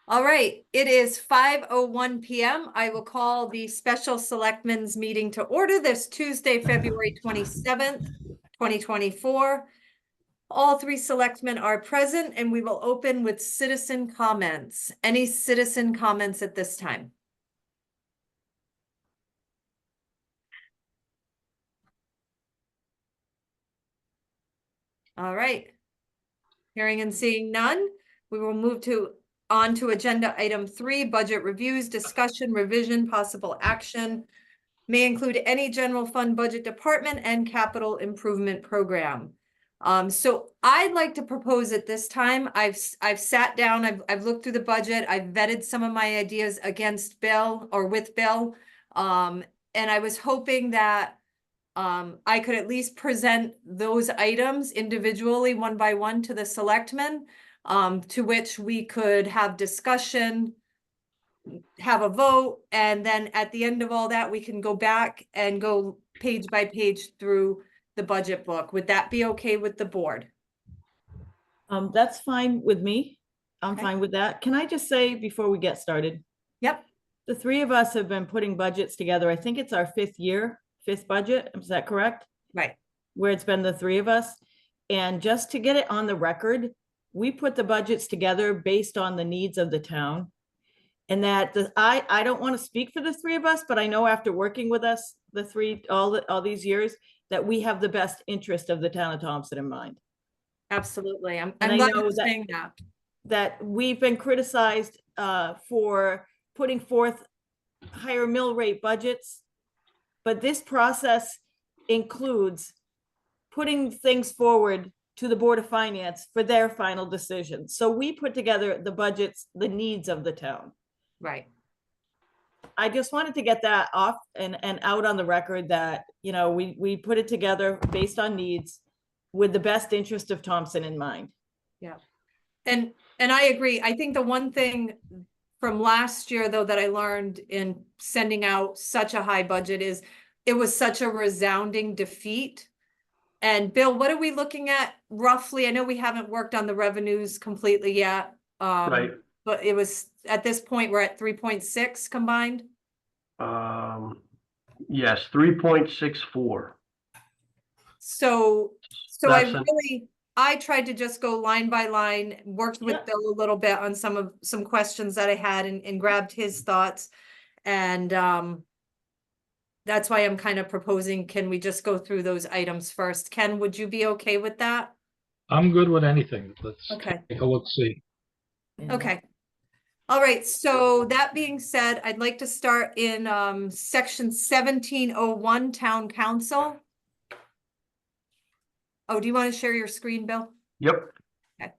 All right, it is 5:01 p.m. I will call the special selectmen's meeting to order this Tuesday, February 27th, 2024. All three selectmen are present, and we will open with citizen comments. Any citizen comments at this time? All right. Hearing and seeing none, we will move on to agenda item 3, budget reviews, discussion, revision, possible action. May include any general fund budget department and capital improvement program. So I'd like to propose at this time, I've sat down, I've looked through the budget, I've vetted some of my ideas against Bill or with Bill. And I was hoping that I could at least present those items individually, one by one, to the selectmen, to which we could have discussion, have a vote, and then at the end of all that, we can go back and go page by page through the budget book. Would that be okay with the board? That's fine with me. I'm Okay. fine with that. Can I just say before we get started? Yep. The three of us have been putting budgets together. I think it's our fifth budget. Is that correct? Right. Where it's been the three of us. And just to get it on the record, we put the budgets together based on the needs of the town. And that I don't want to speak for the three of us, but I know after working with us, the three, all these years, that we have the best interest of the town of Thompson in mind. Absolutely. I'm And I glad know you're saying that. That we've been criticized for putting forth higher mill rate budgets. But this process includes putting things forward to the Board of Finance for their final decision. So we put together the budgets, the needs of the town. Right. I just wanted to get that off and out on the record that, you know, we put it together based on needs with the best interest of Thompson in mind. Yeah. And I agree. I think the one thing from last year, though, that I learned in sending out such a high budget is it was such a resounding defeat. And Bill, what are we looking at roughly? I know we haven't worked on the revenues completely yet. Right. But it was at this point, we're at 3.6 combined. Yes, 3.64. So I tried to just go line by line, worked with Bill a little bit on some questions that I had and grabbed his thoughts. And that's why I'm kind of proposing, can we just go through those items first? Ken, would you be okay with that? I'm good with anything. Let's Okay. take a look, see. Okay. All right. So that being said, I'd like to start in section 1701, Town Council. Oh, do you want to share your screen, Bill? Yep. Okay.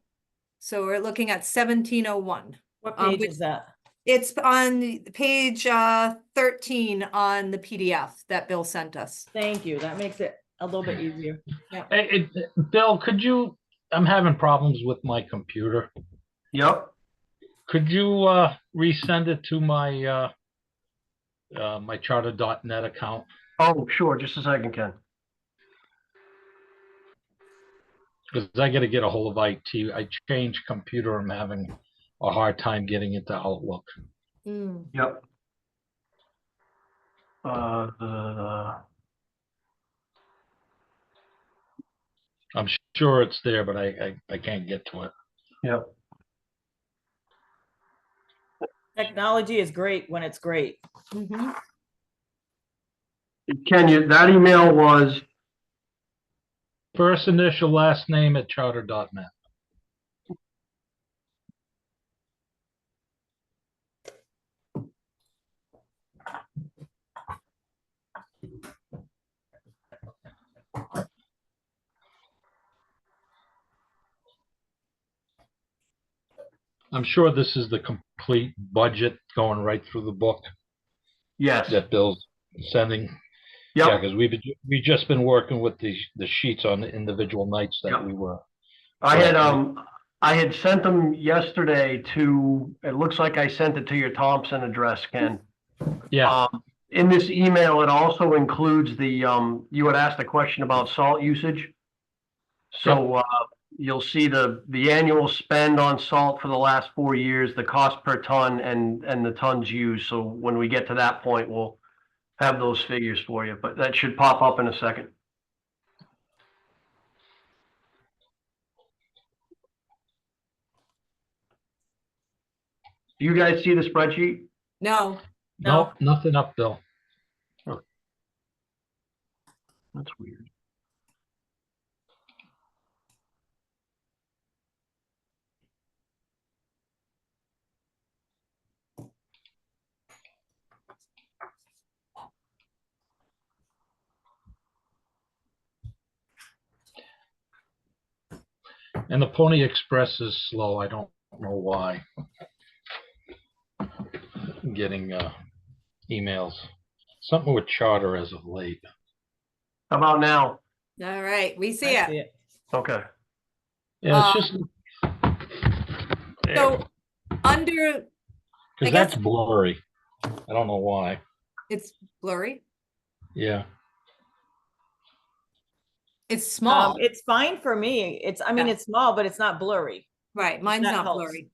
So we're looking at 1701. What page is that? It's on page 13 on the PDF that Bill sent us. Thank you. That makes it a little bit easier. Yeah. Hey, Bill, I'm having problems with my computer. Yep. Could you resend it to my my charter.net account? Oh, sure. Just a second, Ken. Because I got to get a hold of IT. I changed computer. I'm having a hard time getting into Outlook. Yep. I'm sure it's there, but I can't get to it. Yep. Technology is great when it's great. Mm-hmm. Ken, that email was First initial, last name at charter.net. I'm sure this is the complete budget going right through the book. yes. That Bill's sending. Yep. Yeah, because we've just been working with the sheets on the individual nights that we were. I had sent them yesterday to. It looks like I sent it to your Thompson address, Ken. Yeah. In this email, it also includes the. You had asked a question about salt usage. So you'll see the annual spend on salt for the last 4 years, the cost per ton and the tons used. So when we get to that point, we'll have those figures for you, but that should pop up in a second. Do you guys see the spreadsheet? No, Nope, nothing up, Bill. That's weird. And the Pony Express is slow. I don't know why. I'm getting emails. Something with charter as of late. How about now? all right, we see I it. see it. Okay. Yeah, it's Um, just So under, I because guess- that's blurry. I don't know why. it's blurry, Yeah. it's small, It's fine for me. I mean, Yeah. it's small, but it's not blurry. right, mine's that not helps. blurry.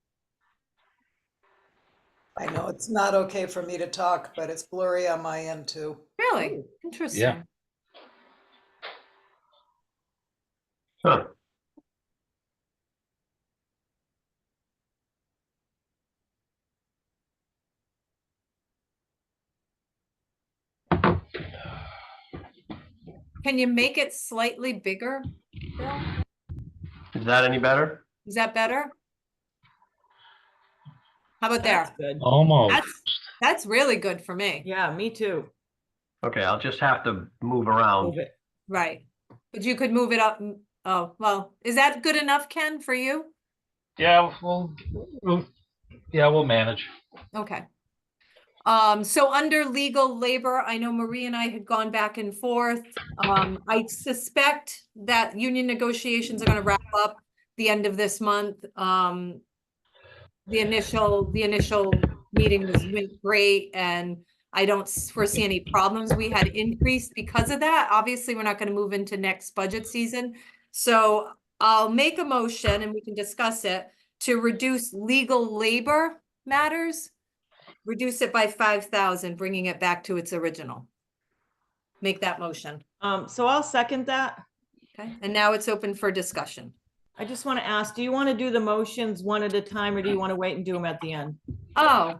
I know it's not okay for me to talk, but it's blurry on my end too. Really? Ooh. Interesting. Huh. Can you make it slightly bigger, Bill? Is that any better? Is that better? How about That's there? good. Almost. That's really good for me. Yeah, me too. Okay, I'll just have to move around. Move it. Right. But you could move it up. Oh, well, is that good enough, Ken, for you? Yeah, we'll manage. Okay. So under legal labor, I know Marie and I had gone back and forth. I suspect that union negotiations are gonna wrap up the end of this month. The initial meeting went great and I don't foresee any problems. We had increased because of that. Obviously, we're not gonna move into next budget season. So I'll make a motion and we can discuss it to reduce legal labor matters. Reduce it by 5,000, bringing it back to its original. Make that motion, So I'll second that. okay? And now it's open for discussion. I just want to ask, do you want to do the motions one at a time or do you want to wait and do them at the end? Oh,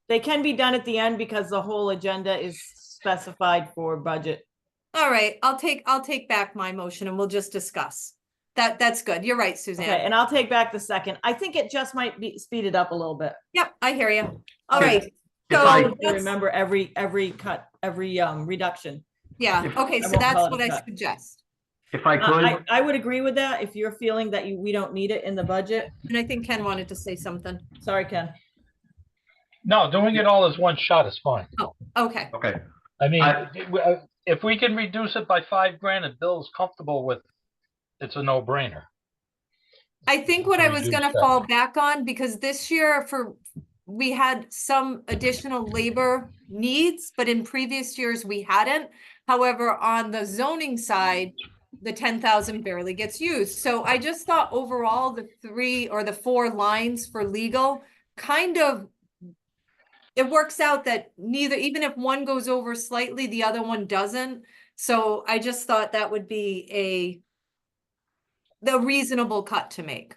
They can be done at the end because the whole agenda is specified for budget. all right, I'll take back my motion and we'll just discuss. That's good. You're right, Okay, Suzanne. and I'll take back the second. I think it just might be speeded up a little bit. Yep, I hear you. All Okay. right. If So I- To that's- remember every cut, every reduction. yeah, if- okay, I so won't that's call it a what I cut. suggest. If I could, I would agree with that if you're feeling that we don't need it in the budget. And I think Ken wanted to say something. Sorry, Ken. No, doing it all as one shot is fine. Okay, okay, I mean, I- if we can reduce it by $5,000 and Bill's comfortable with, it's a no-brainer. I think what I was Reduce gonna that. fall back on, because this year we had some additional labor needs, but in previous years we hadn't. However, on the zoning side, the 10,000 barely gets used. So I just thought overall, the 3 or the 4 lines for legal kind of, it works out that neither, even if one goes over slightly, the other one doesn't. So I just thought that would be the reasonable cut to make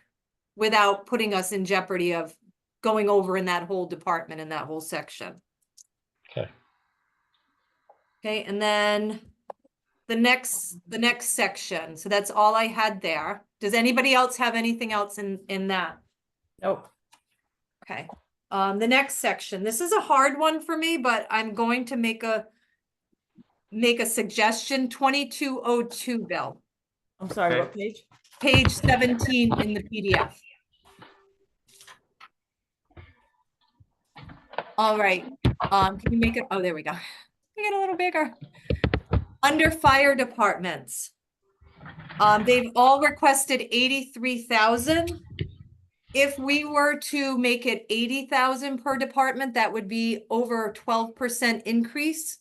without putting us in jeopardy of going over in that whole department, in that whole section. Okay. Okay, and then the next section. So that's all I had there. Does anybody else have anything else in that? Nope. Okay, the next section, this is a hard one for me, but I'm going to make a suggestion, 2202, Bill, I'm sorry, Okay. what page? page 17 in the PDF. All right, can you make it, oh, there we go. Make it a little bigger. Under fire departments. They've all requested 83,000. If we were to make it 80,000 per department, that would be over 12% increase.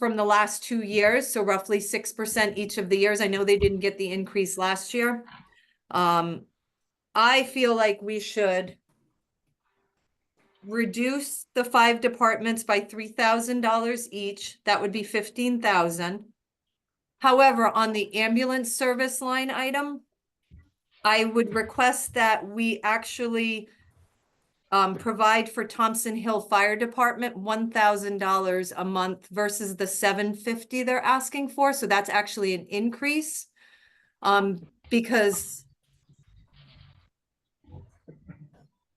from the last 2 years, so roughly 6% each of the years. I know they didn't get the increase last year. I feel like we should reduce the 5 departments by $3,000 each. That would be 15,000. However, on the ambulance service line item, I would request that we actually provide for Thompson Hill Fire Department $1,000 a month versus the $750 they're asking for. So that's actually an increase. Because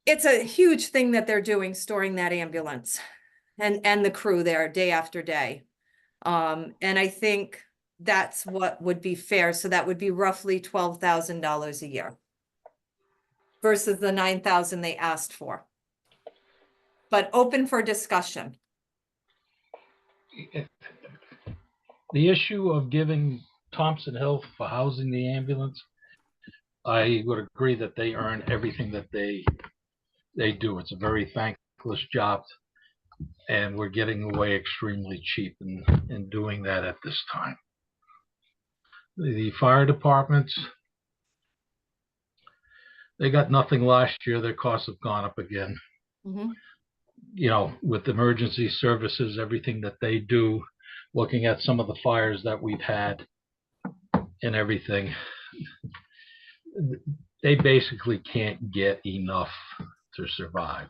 it's a huge thing that they're doing, storing that ambulance and the crew there day after day. And I think that's what would be fair. So that would be roughly $12,000 a year versus the 9,000 they asked for. But open for discussion. The issue of giving Thompson Hill for housing the ambulance, I would agree that they earn everything that they do. It's a very thankless job, and we're getting away extremely cheap in doing that at this time. The fire departments, they got nothing last year. Their costs have gone up again. Mhm. You know, with emergency services, everything that they do, looking at some of the fires that we've had and everything, they basically can't get enough to survive.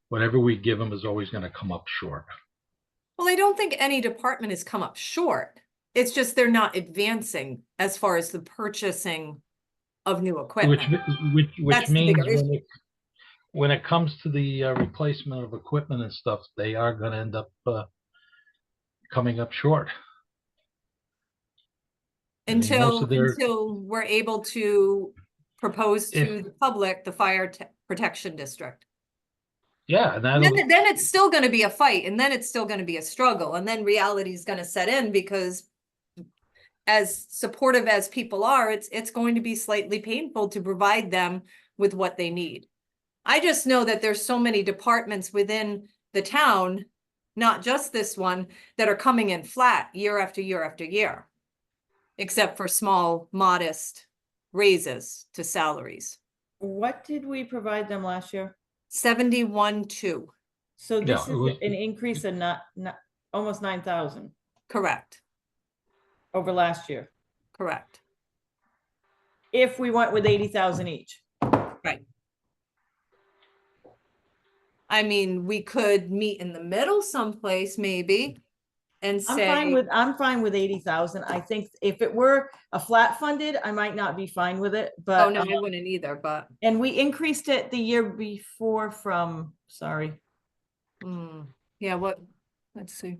Whatever we give them is always going to come up short. Well, I don't think any department has come up short. It's just they're not advancing as far as the purchasing of new Which equipment. which That's the means bigger issue. when it comes to the replacement of equipment and stuff, they are going to end up coming up short. I mean, most of their- Until we're able to propose to the public the fire protection district. Yeah, and Then, that'll, then it's still gonna be a fight, and then it's still gonna be a struggle, and then reality is gonna set in because as supportive as people are, it's going to be slightly painful to provide them with what they need. I just know that there's so many departments within the town, not just this one, that are coming in flat year after year after year. Except for small, modest raises to salaries. What did we provide them last year? 71.2, So Yeah, this it is was- an increase of not almost 9,000 correct, over last year. correct. If we went with 80,000 each. I mean, we could meet in the middle someplace maybe and I'm fine say, I'm fine with 80,000. I think if it were a flat funded, I might not be fine with it, oh but, no, I wouldn't either, but, and we increased it the year before from, sorry. yeah, let's see.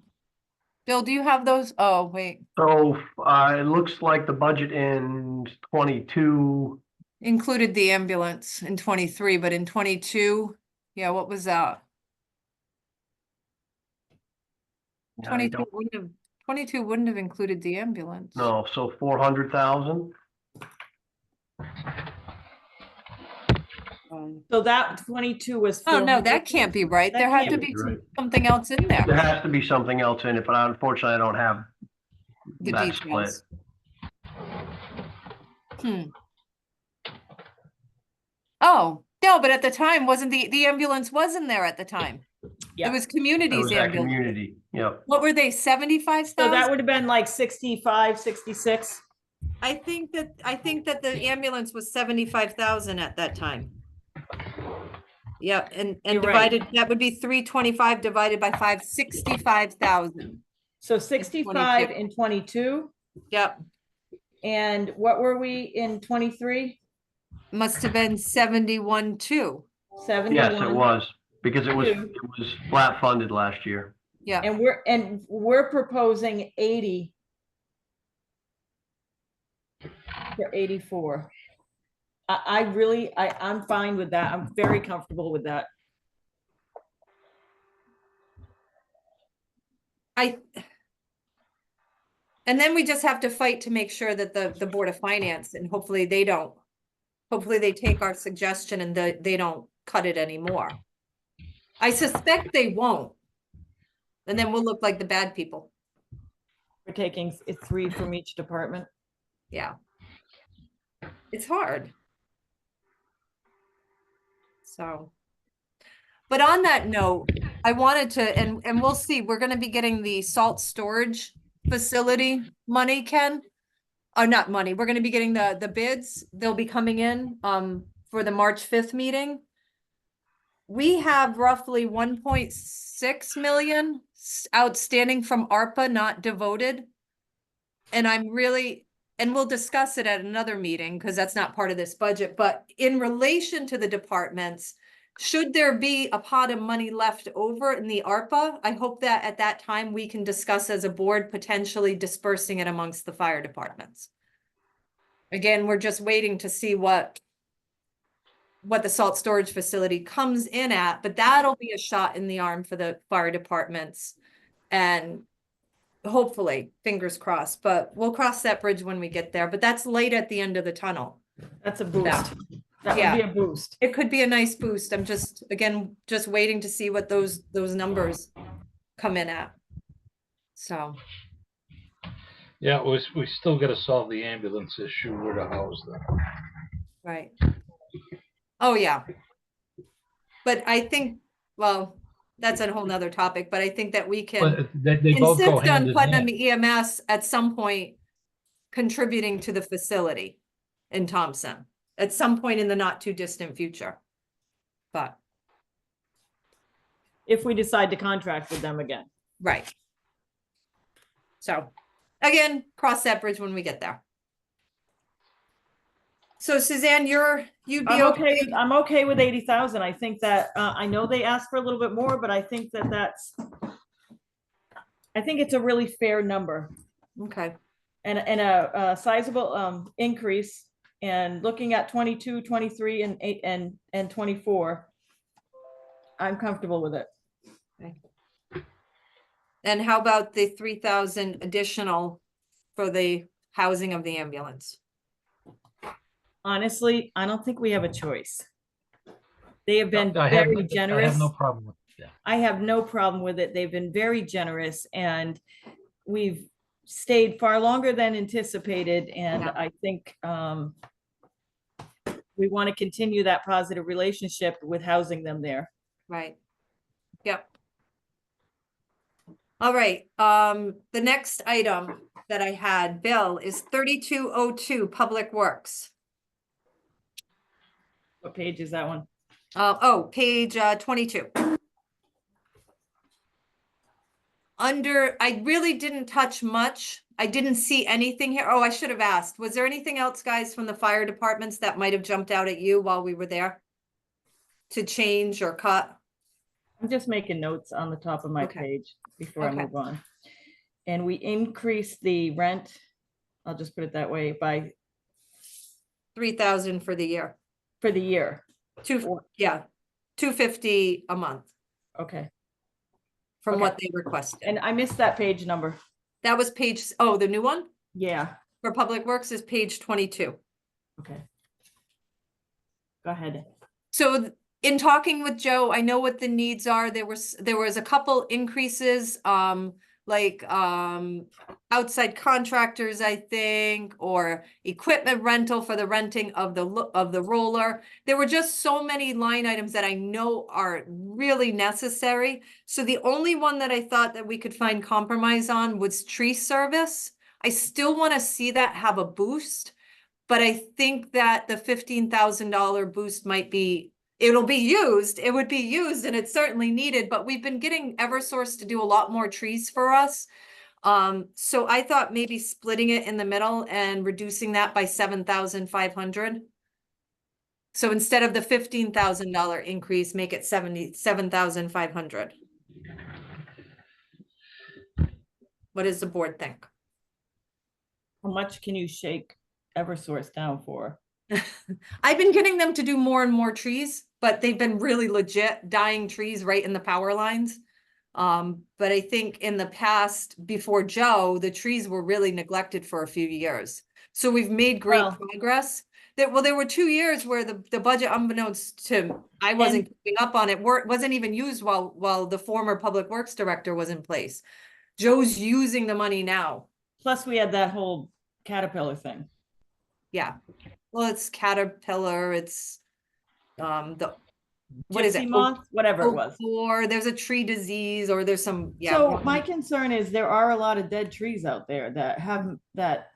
Bill, do you have those? Oh, wait, So, it looks like the budget in 22, included the ambulance in 23, but in 22, yeah, what was that? I 22 don't- wouldn't have, 22 wouldn't have included the ambulance. no, so 400,000. So that 22 was. Oh, no, 400. that can't be right. That There had can't to be be right. something else in there. There has to be something else in it, but unfortunately I don't have The that split. details. Oh, no, but at the time, wasn't the ambulance was in there at the time? It Yeah. was That communities was that ambulance. community, yep. What were they, So 75,000? that would have been like 65, 66. I think that the ambulance was 75,000 at that time. Yep, and You're right. divided, that would be 325 divided by 5, 65,000. So 65 22. in 22. Yep, And what were we in 23? must have been 71 too. 71. Yes, it was, because it was Two. flat funded last year. Yeah, And we're proposing 80 for 84. I'm fine with that. I'm very comfortable with that. and then we just have to fight to make sure that the Board of Finance, and hopefully they take our suggestion and they don't cut it anymore. I suspect they won't. And then we'll look like the bad people. We're taking 3 from each department. Yeah. It's hard. So. But on that note, I wanted to, and we'll see, we're gonna be getting the salt storage facility money, Ken. Or not money, we're gonna be getting the bids, they'll be coming in, for the March 5th meeting. We have roughly 1.6 million outstanding from ARPA not devoted. And and we'll discuss it at another meeting, because that's not part of this budget, but in relation to the departments, should there be a pot of money left over in the ARPA, I hope that at that time we can discuss as a board potentially dispersing it amongst the fire departments. Again, we're just waiting to see what the salt storage facility comes in at, but that'll be a shot in the arm for the fire departments. And hopefully, fingers crossed, but we'll cross that bridge when we get there, but that's light at the end of the tunnel. That's a boost. Yeah. That Yeah. would be a boost. It could be a nice boost. I'm just, again, just waiting to see what those numbers come in at. So, Yeah, we still gotta solve the ambulance issue where to house them. right. Oh, yeah. But I think, well, that's a whole nother topic, but I think that we can But they both go insist hand on in putting them hand. EMS at some point contributing to the facility in Thompson at some point in the not too distant future. But, If we decide to contract with them again. right. So, again, cross that bridge when we get there. So Suzanne, you'd be okay? I'm okay with 80,000. I think that, I know they asked for a little bit more, but I think I think it's a really fair number Okay, and a sizable, increase. And looking at 22, 23 and 24, I'm comfortable with it. and how about the 3,000 additional for the housing of the ambulance? Honestly, I don't think we have a choice. They have been I have very generous. no problem with that. I have no problem with it. They've been very generous and we've stayed far longer than anticipated. And Yeah. I think we want to continue that positive relationship with housing them there. Right. Yep. All right, the next item that I had, Bill, is 3202 Public Works. What page is that one? Page 22. I really didn't touch much. I didn't see anything here. Oh, I should have asked. Was there anything else, guys, from the fire departments that might have jumped out at you while we were there? To change or cut? I'm just making notes on the top of my Okay. page before I Okay. move on. And we increased the rent, I'll just put it that way, by 3,000 for the year. for the year. Yeah, 250 a month Okay. from Okay. what they requested. And I missed that page number. That was the new one Yeah, for Public Works is page 22. okay. Go ahead. So in talking with Joe, I know what the needs are. There was a couple increases, outside contractors, I think, or equipment rental for the renting of the roller. There were just so many line items that I know are really necessary. So the only one that I thought that we could find compromise on was tree service. I still want to see that have a boost, but I think that the $15,000 boost might be, it would be used and it's certainly needed, but we've been getting Eversource to do a lot more trees for us. So I thought maybe splitting it in the middle and reducing that by 7,500. So instead of the $15,000 increase, make it 77,500. What does the board think? How much can you shake Eversource down for? I've been getting them to do more and more trees, but they've been really legit dying trees right in the power lines. But I think in the past, before Joe, the trees were really neglected for a few years. So we've made great Well- progress. There were 2 years where the budget, unbeknownst to, I wasn't keeping up on it, wasn't even used while the former Public Works Director was in place. Joe's using the money now Plus we had that whole caterpillar thing. Yeah. Well, it's caterpillar, it's, what is Gypsy it? moth, whatever it Oak was. borer, there's a tree disease, or there's some, yeah. So one- my concern is there are a lot of dead trees out there that haven't, that.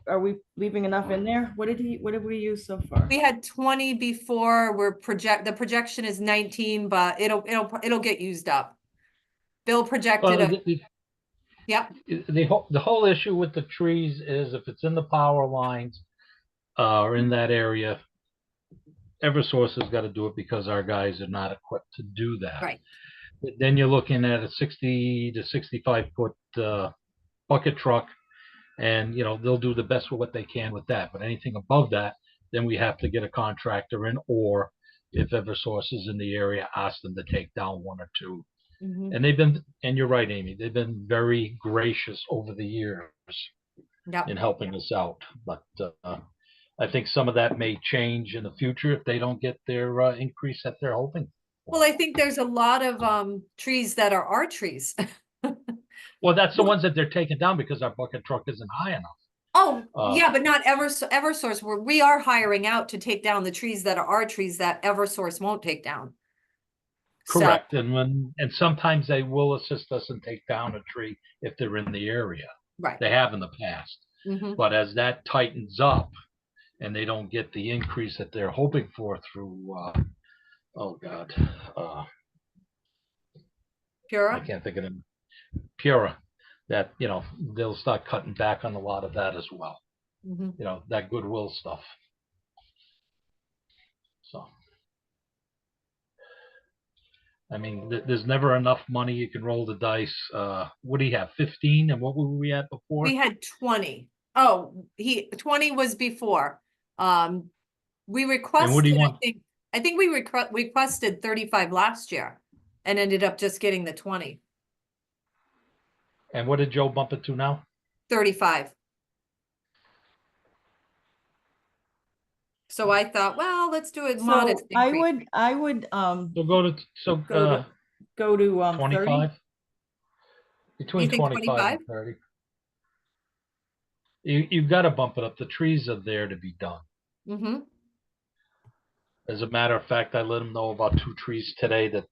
Are we leaving enough in there? What did we use so far? We had 20 before, the projection is 19, but it'll get used up. Bill projected Well, a, yep, the whole issue with the trees is if it's in the power lines, or in that area, Eversource has got to do it because our guys are not equipped to do that. right, But then you're looking at a 60 to 65 foot bucket truck, and they'll do the best with what they can with that. But anything above that, then we have to get a contractor in, or if Eversource is in the area, ask them to take down one or two. mhm, And you're right, Amy, they've been very gracious over the years yep. in helping us out. But I think some of that may change in the future if they don't get their increase that they're hoping. Well, I think there's a lot of trees that are our trees. Well, that's the ones that they're taking down because our bucket truck isn't high enough. Oh, Uh, yeah, but not Eversource, we are hiring out to take down the trees that are our trees that Eversource won't take down. So, Correct. And sometimes they will assist us and take down a tree if they're in the area. right. They have in the past. Mhm. But as that tightens up and they don't get the increase that they're hoping for through, oh God, I Pura, can't think of them, Pura, that, they'll start cutting back on a lot of that as well. mhm. That goodwill stuff. So, I mean, there's never enough money. You can roll the dice. What do you have? 15? And what were we at before? We had 20. Oh, 20 was before. We And what do requested, you want? I think we requested 35 last year and ended up just getting the 20, And what did Joe bump it to now? 35. So I thought, well, let's do a So modest I increase. would, So go to 30. 25? Between think 25 25? and 30. You've got to bump it up. The trees are there to be done. Mm-hmm. As a matter of fact, I let them know about 2 trees today that,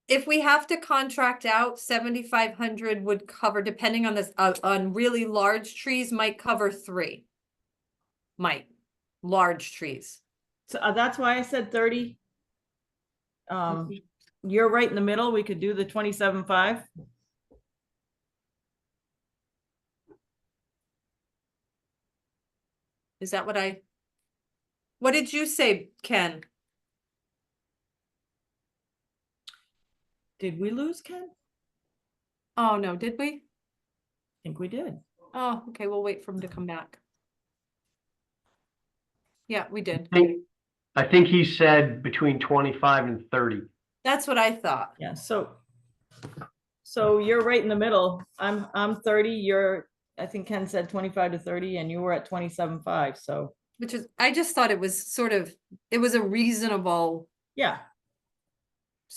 If we have to contract out, 7,500 would cover, depending on this, on really large trees, might cover 3. Might, large trees. So that's why I said 30. You're right in the middle. We could do the 27.5. Is that what did you say, Ken? Did we lose Ken? Oh, no, did we? I think we did. Oh, okay, we'll wait for him to come back. Yeah, we did. I think he said between 25 and 30. That's what I thought. Yeah, so you're right in the middle. I'm 30, I think Ken said 25 to 30 and you were at 27.5, so Which is, I just thought it was it was a reasonable. yeah.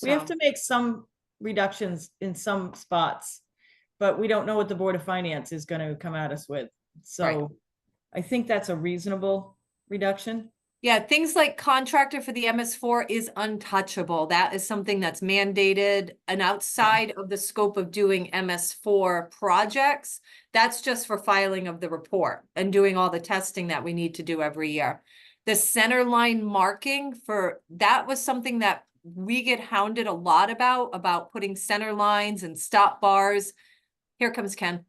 We have so- to make some reductions in some spots, but we don't know what the Board of Finance is gonna come at us with. So I think that's a reasonable reduction. Yeah, things like contractor for the MS4 is untouchable. That is something that's mandated and outside of the scope of doing MS4 projects. That's just for filing of the report and doing all the testing that we need to do every year. The center line marking that was something that we get hounded a lot about putting center lines and stop bars. Here comes Ken.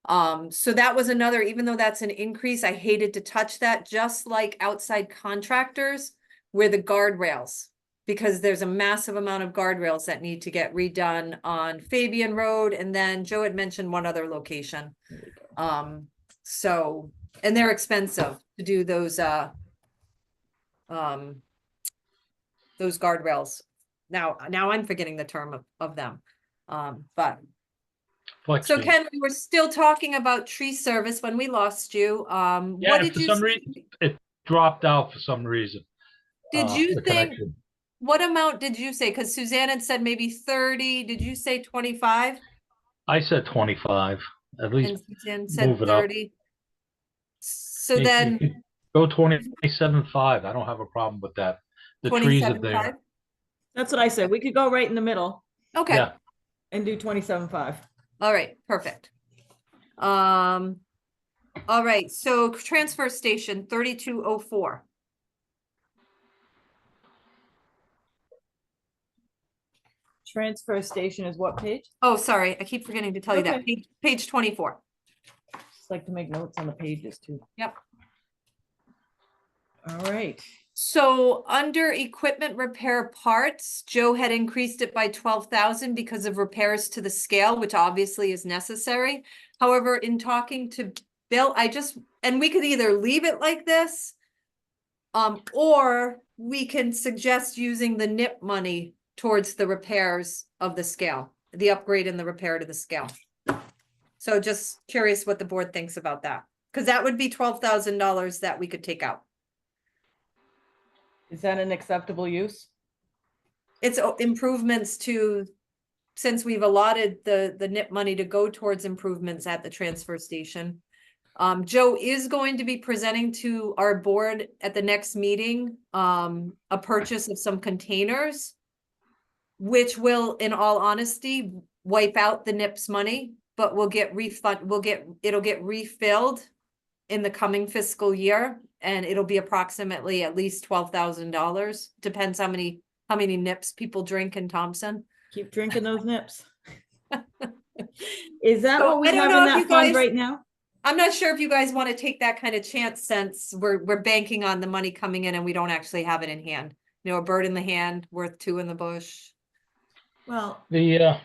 So that was another, even though that's an increase, I hated to touch that, just like outside contractors where the guardrails, because there's a massive amount of guardrails that need to get redone on Fabian Road. And then Joe had mentioned one other location. So, and they're expensive to do those guardrails. Now I'm forgetting the term of them. But flex so fee. Ken, we were still talking about tree service when we lost you. Yeah, What did for you some reason it dropped out for some reason. Did you the think connection. what amount did you say? Because Suzanne had said maybe 30. Did you say 25? I said 25, at least And Suzanne said move it up. 30. So You then could go 27.5. I don't have a problem with that. The trees are 27.5? there. That's what I said. We could go right in the middle Okay, Yeah, and do 27.5. all right, perfect. All right, so transfer station 3204. Transfer station is what page? Oh, sorry, I keep forgetting to tell you that. Okay. Page 24. Just like to make notes on the pages too. Yep. All right. So under equipment repair parts, Joe had increased it by 12,000 because of repairs to the scale, which obviously is necessary. However, in talking to Bill, and we could either leave it like this, or we can suggest using the NIP money towards the repairs of the scale, the upgrade and the repair to the scale. So just curious what the board thinks about that, because that would be $12,000 that we could take out. Is that an acceptable use? It's improvements to, since we've allotted the NIP money to go towards improvements at the transfer station. Joe is going to be presenting to our board at the next meeting, a purchase of some containers, which will, in all honesty, wipe out the NIPS money, but it'll get refilled in the coming fiscal year, and it'll be approximately at least $12,000. Depends how many nips people drink in Thompson. Keep drinking those nips. Is that So, what we I don't have know in if that you fund guys- right now? I'm not sure if you guys want to take that kind of chance, since we're banking on the money coming in and we don't actually have it in hand. You know, a bird in the hand worth two in the bush. Well, the,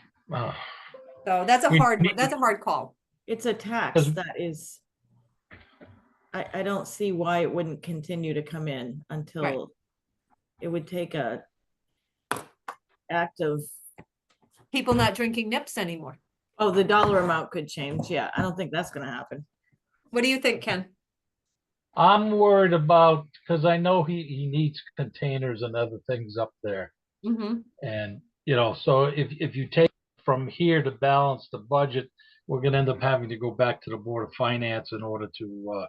So that's a We hard need- that's a hard call. it's a tax Because- that is, I don't see why it wouldn't continue to come in until it would take a act of, People not drinking nips anymore. oh, the dollar amount could change. Yeah, I don't think that's gonna happen. What do you think, Ken? I'm worried about, because I know he needs containers and other things up there. Mm-hmm. And, so if you take from here to balance the budget, we're gonna end up having to go back to the Board of Finance in order to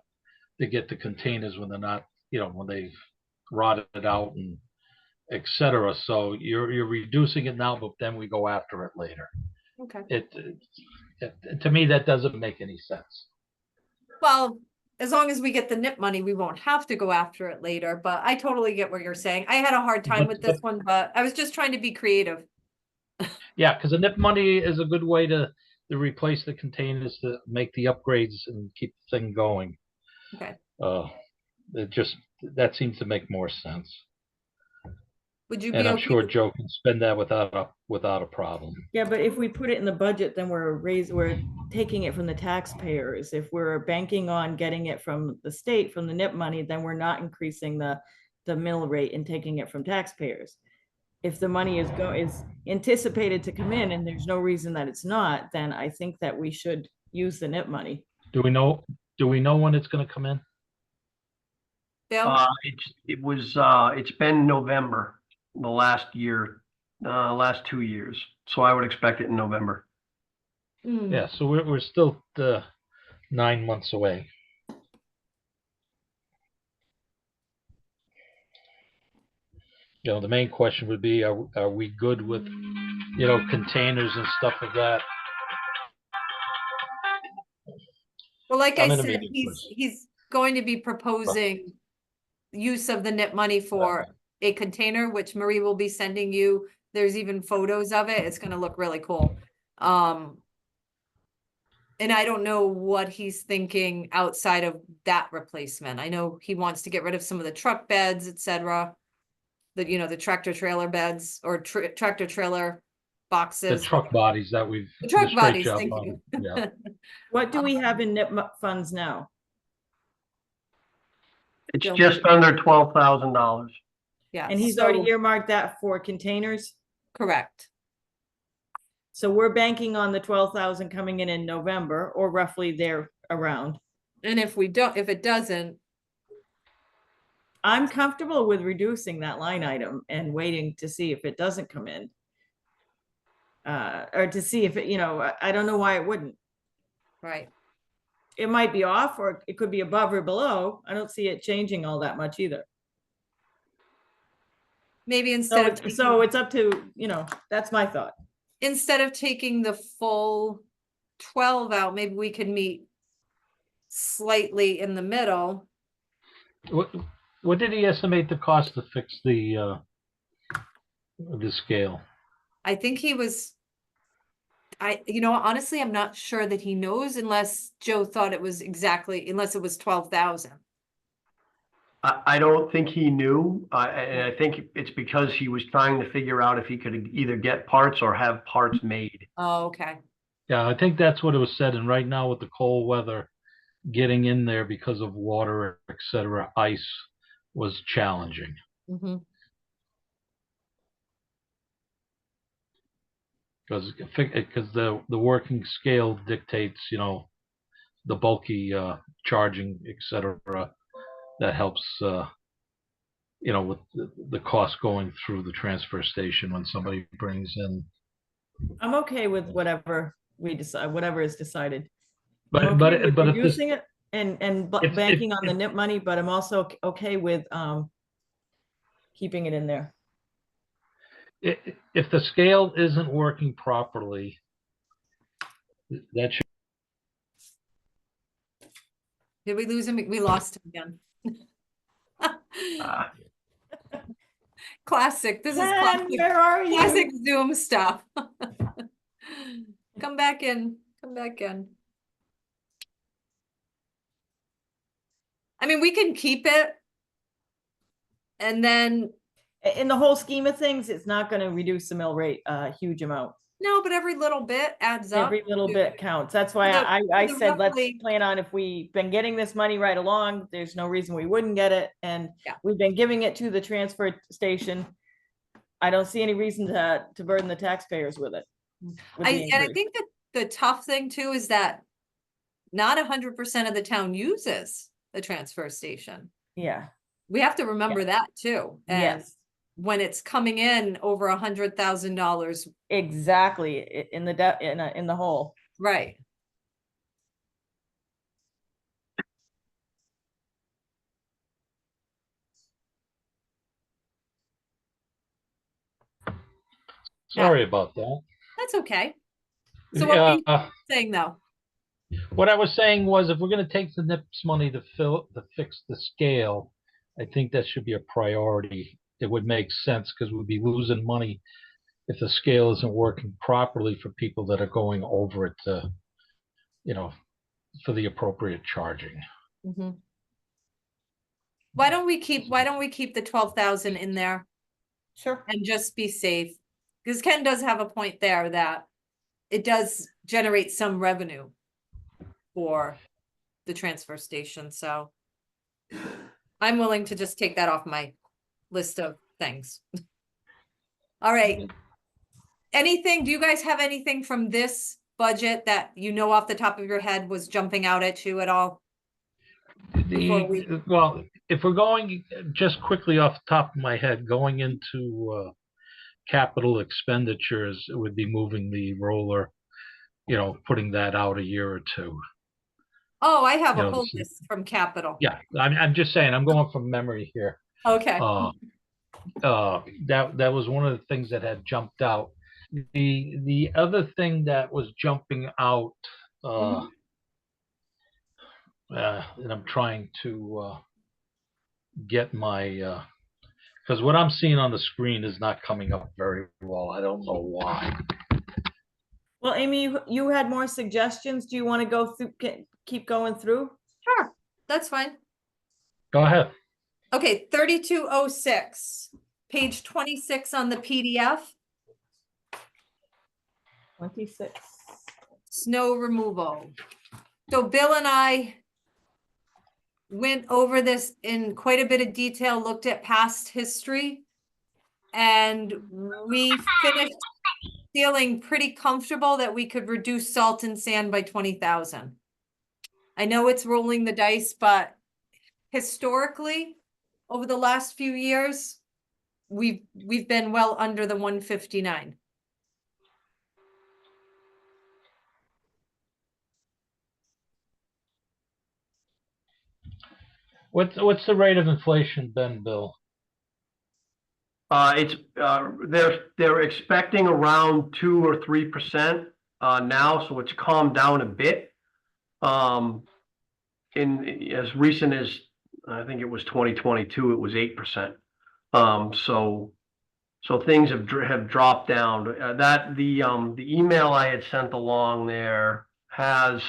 get the containers when they're not, when they've rotted out and et cetera. So you're reducing it now, but then we go after it later. Okay. To me, that doesn't make any sense. Well, as long as we get the NIP money, we won't have to go after it later, but I totally get what you're saying. I had a hard time But- with this one, but I was just trying to be creative. Yeah, because the NIP money is a good way to replace the containers, to make the upgrades and keep the thing going. Okay. That seems to make more sense. Would you And be I'm okay? sure Joe can spend that without a problem. Yeah, but if we put it in the budget, then we're taking it from the taxpayers. If we're banking on getting it from the state, from the NIP money, then we're not increasing the mill rate and taking it from taxpayers. If the money is anticipated to come in and there's no reason that it's not, then I think that we should use the NIP money. Do we know when it's gonna come in? Bill? It's been November, the last 2 years. So I would expect it in November. Hmm. Yeah, so we're still 9 months away. The main question would be, are we good with, containers and stuff like that? Well, like I'm I in a said, meeting first. he's going to be proposing use of the NIP money for a container, which Marie will be sending you. There's even photos of it. It's gonna look really cool. And I don't know what he's thinking outside of that replacement. I know he wants to get rid of some of the truck beds, etc. The tractor trailer beds or tractor trailer The boxes. truck bodies that we've. The truck did a straight bodies, job thank on. you. Yeah. What do we have in NIP funds now? It's Don't just under $12,000. Yeah. And he's already earmarked that for containers? Correct. So we're banking on the 12,000 coming in November, or roughly there around. And if it doesn't, I'm comfortable with reducing that line item and waiting to see if it doesn't come in. Or to see if it, I don't know why it wouldn't. Right. It might be off, or it could be above or below. I don't see it changing all that much either. Maybe instead of So it's up to, that's my thought. instead of taking the full 12 out, maybe we could meet slightly in the middle. What did he estimate the cost to fix the scale? I think he was, honestly, I'm not sure that he knows unless Joe thought it was unless it was 12,000. I don't think he knew, and I think it's because he was trying to figure out if he could either get parts or have parts made. Oh, okay. Yeah, I think that's what it was said. And right now with the cold weather, getting in there because of water, etc., ice was challenging. Mm-hmm. Because the working scale dictates, the bulky charging, etc. That helps, with the cost going through the transfer station when somebody brings in. I'm okay with whatever we decide, whatever is decided. But I'm but okay with but if this, reducing it and if- banking on the if- NIP money, but I'm also okay with keeping it in there. if the scale isn't working properly, that should. Did we lose him? We lost him again. Classic. This is Ken, classic. where are you? Classic Zoom stuff. Come back in. Come back in. I mean, we can keep it. And then, In the whole scheme of things, it's not going to reduce the mill rate a huge amount. no, but every little bit adds up. Every little bit counts. That's why The- I the said, let's roughly- plan on, if we've been getting this money right along, there's no reason we wouldn't get it. And Yeah. we've been giving it to the transfer station. I don't see any reason to burden the taxpayers with it. with the And I increase. think that the tough thing too is that not 100% of the town uses the transfer station. Yeah, We have to remember that too. And yes, when it's coming in over $100,000, exactly, in the hole. right? Sorry about that. That's okay. So what were you Yeah, saying though? what I was saying was, if we're going to take the NIPS money to fix the scale, I think that should be a priority. It would make sense because we'd be losing money if the scale isn't working properly for people that are going over it to, for the appropriate charging. Mhm. Why don't we keep the 12,000 in there Sure. and just be safe? Because Ken does have a point there that it does generate some revenue for the transfer station, so I'm willing to just take that off my list of things. All right. Anything, do you guys have anything from this budget that off the top of your head was jumping out at you at all? Well, if we're going just quickly off the top of my head, going into capital expenditures, it would be moving the roller, putting that out a year or two. Oh, I have a No, whole this is- list from capital. Yeah, I'm just saying, I'm going from memory here. Okay. That was one of the things that had jumped out. The other thing that was jumping out, and I'm trying to get my, because what I'm seeing on the screen is not coming up very well. I don't know why. Well, Amy, you had more suggestions. Do you want to go through, keep going through? Sure, that's fine. Go ahead. Okay, 3206, page 26 on the PDF, 26. snow removal. So Bill and I went over this in quite a bit of detail, looked at past history, and we finished feeling pretty comfortable that we could reduce salt and sand by 20,000. I know it's rolling the dice, but historically, over the last few years, we've been well under the 159. What's the rate of inflation been, Bill? They're expecting around 2 or 3% now, so it's calmed down a bit. In as recent as I think it was 2022, it was 8%. So things have dropped down. The email I had sent along there has.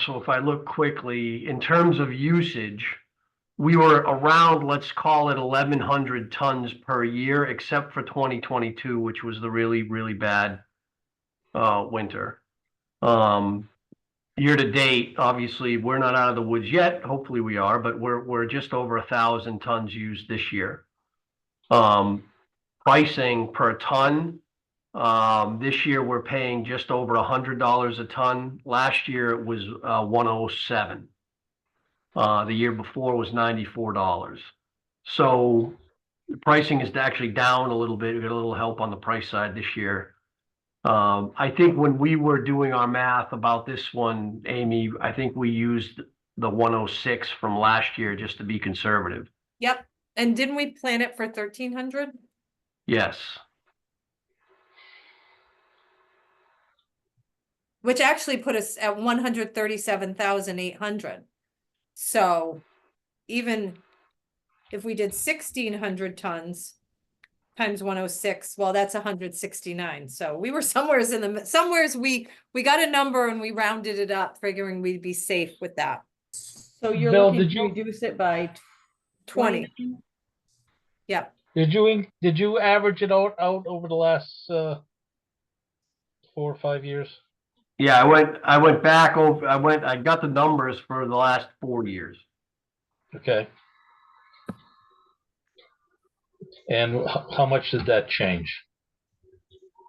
So if I look quickly, in terms of usage, we were around, let's call it 1,100 tons per year, except for 2022, which was the really, really bad winter. Year to date, obviously, we're not out of the woods yet. Hopefully we are, but we're just over 1,000 tons used this year. Pricing per ton, this year we're paying just over $100 a ton. Last year it was 107. The year before was $94. So the pricing is actually down a little bit. We got a little help on the price side this year. I think when we were doing our math about this one, Amy, I think we used the 106 from last year just to be conservative. Yep. And didn't we plan it for 1,300? Yes. Which actually put us at 137,800. So even if we did 1,600 tons times 106, well, that's 169. So we were somewheres we got a number and we rounded it up, figuring we'd be safe with that. So you're Bill, looking did to you- reduce it by 20. Yep. Did you average it out over the last 4 or 5 years? Yeah, I went back over, I got the numbers for the last 4 years. Okay. And how much did that change?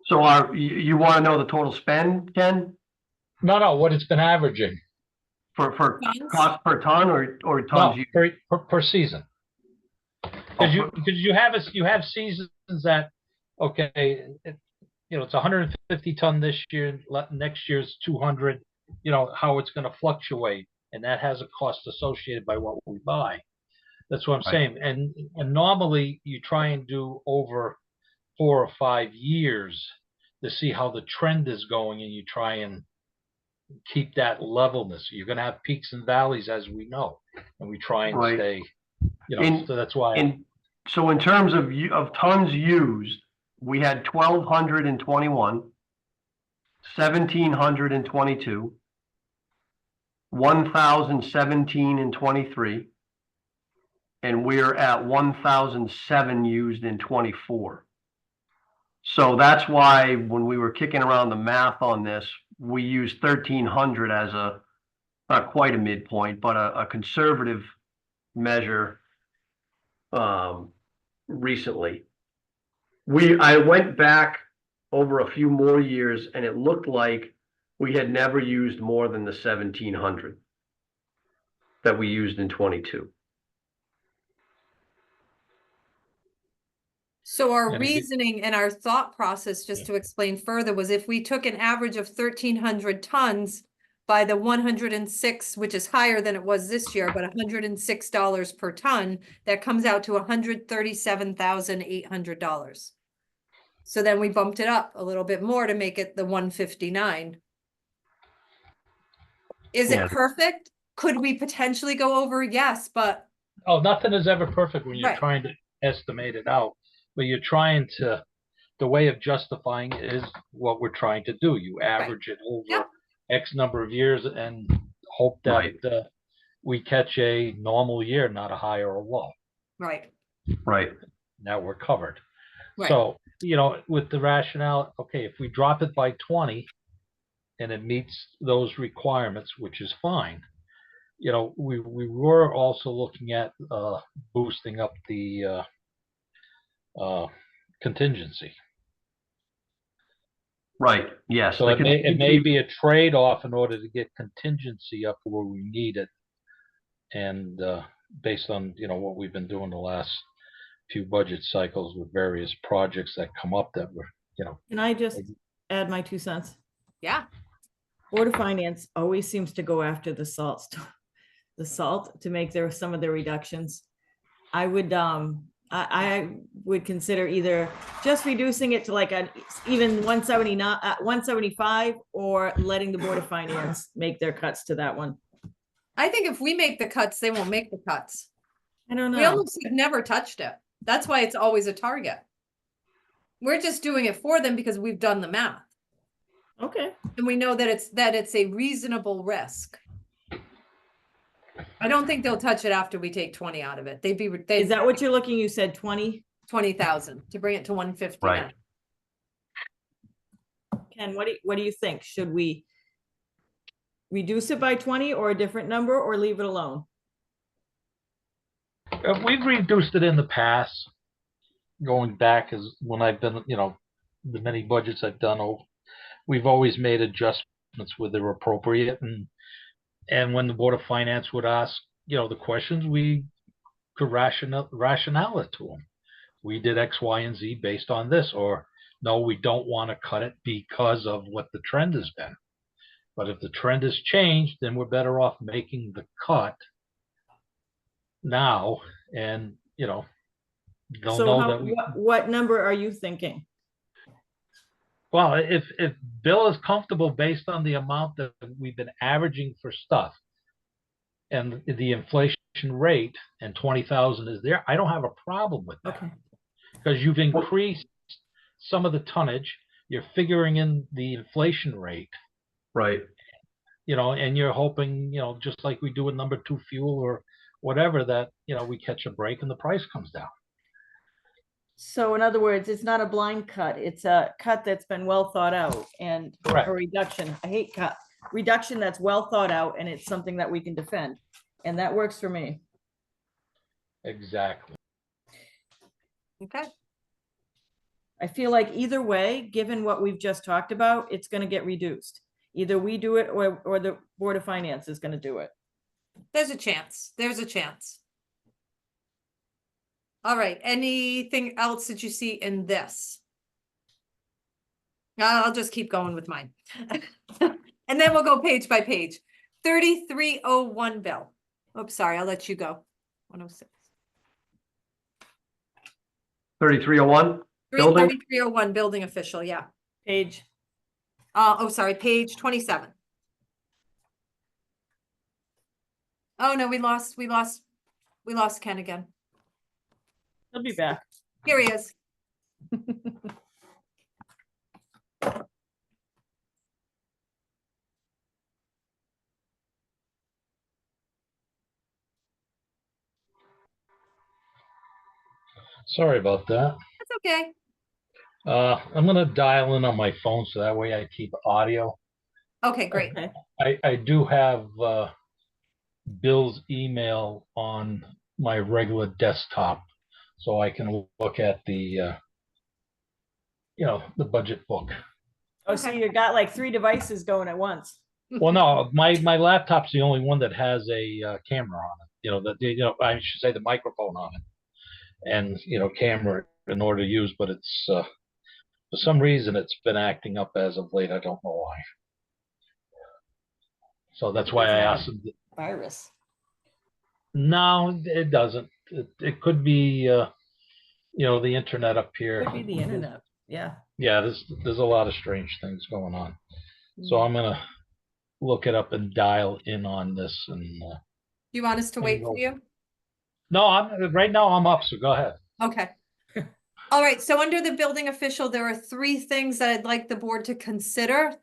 So you want to know the total spend, Ken? No, what it's been averaging. For Tons? cost per ton or No, tons used? per season. Because you have seasons that, okay, it's 150 ton this year, next year's 200. How it's going to fluctuate, and that has a cost associated by what we buy. That's what I'm saying. And normally you try and do over 4 or 5 years to see how the trend is going, and you try and keep that levelness. You're going to have peaks and valleys, as we know, and we try and stay. So that's why. So in terms of tons used, we had 1,221, 1,700 in 22, 1,017 in 23, and we're at 1,007 used in 24. So that's why when we were kicking around the math on this, we used 1,300 as not quite a midpoint, but a conservative measure recently. I went back over a few more years and it looked like we had never used more than the 1,700 that we used in 22. So our And reasoning and our thought process, just to explain further, was if we took an average of 1,300 tons by the 106, which is higher than it was this year, but $106 per ton, that comes out to $137,800. So then we bumped it up a little bit more to make it the 159. Is it perfect? Could we potentially go over? Yes, but nothing is ever perfect when you're trying to estimate it out. But you're trying to, the way of justifying it is what we're trying to do. You average it over X number of years and hope that we catch a normal year, not a high or a low. Right. Now we're covered. Right. So, with the rationale, okay, if we drop it by 20 and it meets those requirements, which is fine. We were also looking at boosting up the contingency. Right. Yes. So it may be a trade-off in order to get contingency up where we need it And based on, what we've been doing the last few budget cycles with various projects that come up that were, Can I just add my 2 cents? Yeah, Board of Finance always seems to go after the the salt to make some of their reductions. I would consider either just reducing it to like an even 179, 175, or letting the Board of Finance make their cuts to that one. I think if we make the cuts, they won't make the cuts. I don't We know. almost have never touched it. That's why it's always a target. We're just doing it for them because we've done the math. Okay. And we know that it's a reasonable risk. I don't think they'll touch it after we take 20 out of it. Is that what you're looking? You said 20? 20,000 to bring it to 159. Right. Ken, what do you think? Should we reduce it by 20 or a different number, or leave it alone? We've reduced it in the past, going back as when I've been, the many budgets I've done, we've always made adjustments where they're appropriate. And when the Board of Finance would ask, the questions, we could rationale it to them. We did X, Y, and Z based on this, or no, we don't want to cut it because of what the trend has been. But if the trend has changed, then we're better off making the cut now, and they'll So know that we. what number are you thinking? Well, if Bill is comfortable based on the amount that we've been averaging for stuff and the inflation rate, and 20,000 is there, I don't have a problem with that. Okay. Because you've increased some of the tonnage, you're figuring in the inflation rate, Right. and you're hoping, just like we do with number 2 fuel or whatever, that, we catch a break and the price comes down. So in other words, it's not a blind cut. It's a cut that's been well thought out, and Correct. a reduction. I hate cut. Reduction that's well thought out, and it's something that we can defend. And that works for me. Exactly. Okay. I feel like either way, given what we've just talked about, it's going to get reduced. Either we do it, or the Board of Finance is going to do it. There's a chance. There's a chance. All right. Anything else that you see in this? I'll just keep going with mine. And then we'll go page by page. 3301 bill. Oops, sorry. I'll let you go. 106. 3301? Building? 3301 building official. Yeah. Page. Sorry. Page 27. Oh no, we lost Ken again. He'll be back. Here he is. Sorry about that. That's okay. I'm gonna dial in on my phone so that way I keep audio. Okay, great. Okay. I do have Bill's email on my regular desktop, so I can look at the the budget book. Oh, so you got like 3 devices going at once. Well, no, my laptop's the only one that has a camera on it. I should say the microphone on it, and camera in order to use. But it's for some reason it's been acting up as of late. I don't know why. So that's why I asked him. Virus. No, it doesn't. It could be the internet up here. Could be the internet. Yeah. Yeah, there's a lot of strange things going on. So I'm gonna look it up and dial in on this. And You want us to wait for you? no, right now I'm up. So go ahead. Okay. All right. So under the building official, there are 3 things that I'd like the board to consider.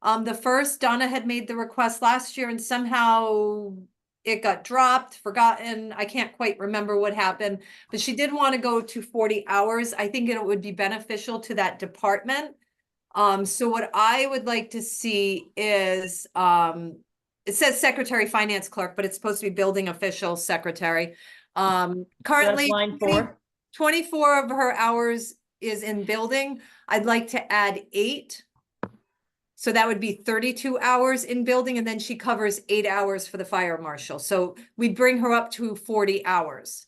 The first, Donna had made the request last year and somehow it got dropped, forgotten. I can't quite remember what happened, but she did want to go to 40 hours. I think it would be beneficial to that department. So what I would like to see is, it says secretary, finance clerk, but it's supposed to be building official secretary. Currently That's line 4. 24 of her hours is in building. I'd like to add 8. So that would be 32 hours in building, and then she covers 8 hours for the fire marshal. So we'd bring her up to 40 hours.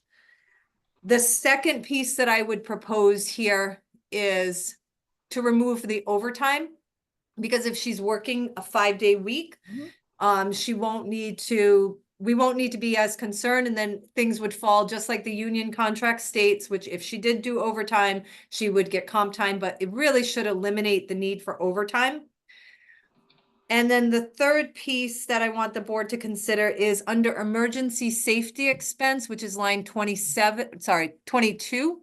The second piece that I would propose here is to remove the overtime. Because if she's working a 5-day week, we won't need to be as concerned, and then things would fall just like the union contract states, which if she did do overtime, she would get comp time, but it really should eliminate the need for overtime. And then the third piece that I want the board to consider is under emergency safety expense, which is line 22.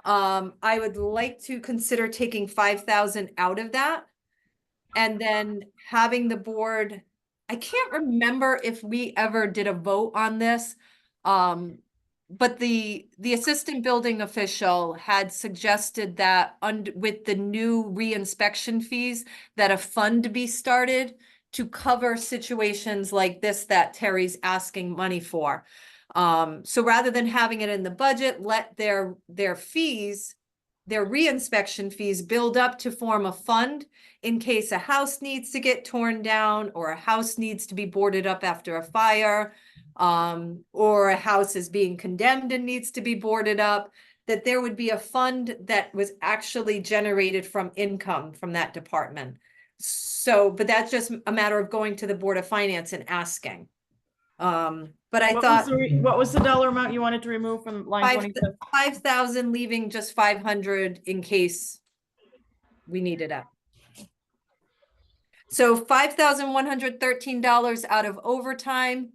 I would like to consider taking 5,000 out of that. And then having the board, I can't remember if we ever did a vote on this. But the assistant building official had suggested that with the new re-inspection fees, that a fund be started to cover situations like this that Terry's asking money for. So rather than having it in the budget, let their fees, their re-inspection fees build up to form a fund in case a house needs to get torn down, or a house needs to be boarded up after a fire, or a house is being condemned and needs to be boarded up, that there would be a fund that was actually generated from income from that department. So, but that's just a matter of going to the Board of Finance and asking. But I thought What was the dollar amount you wanted to remove from line 27? 5,000, leaving just 500 in case we needed it. So $5,113 out of overtime,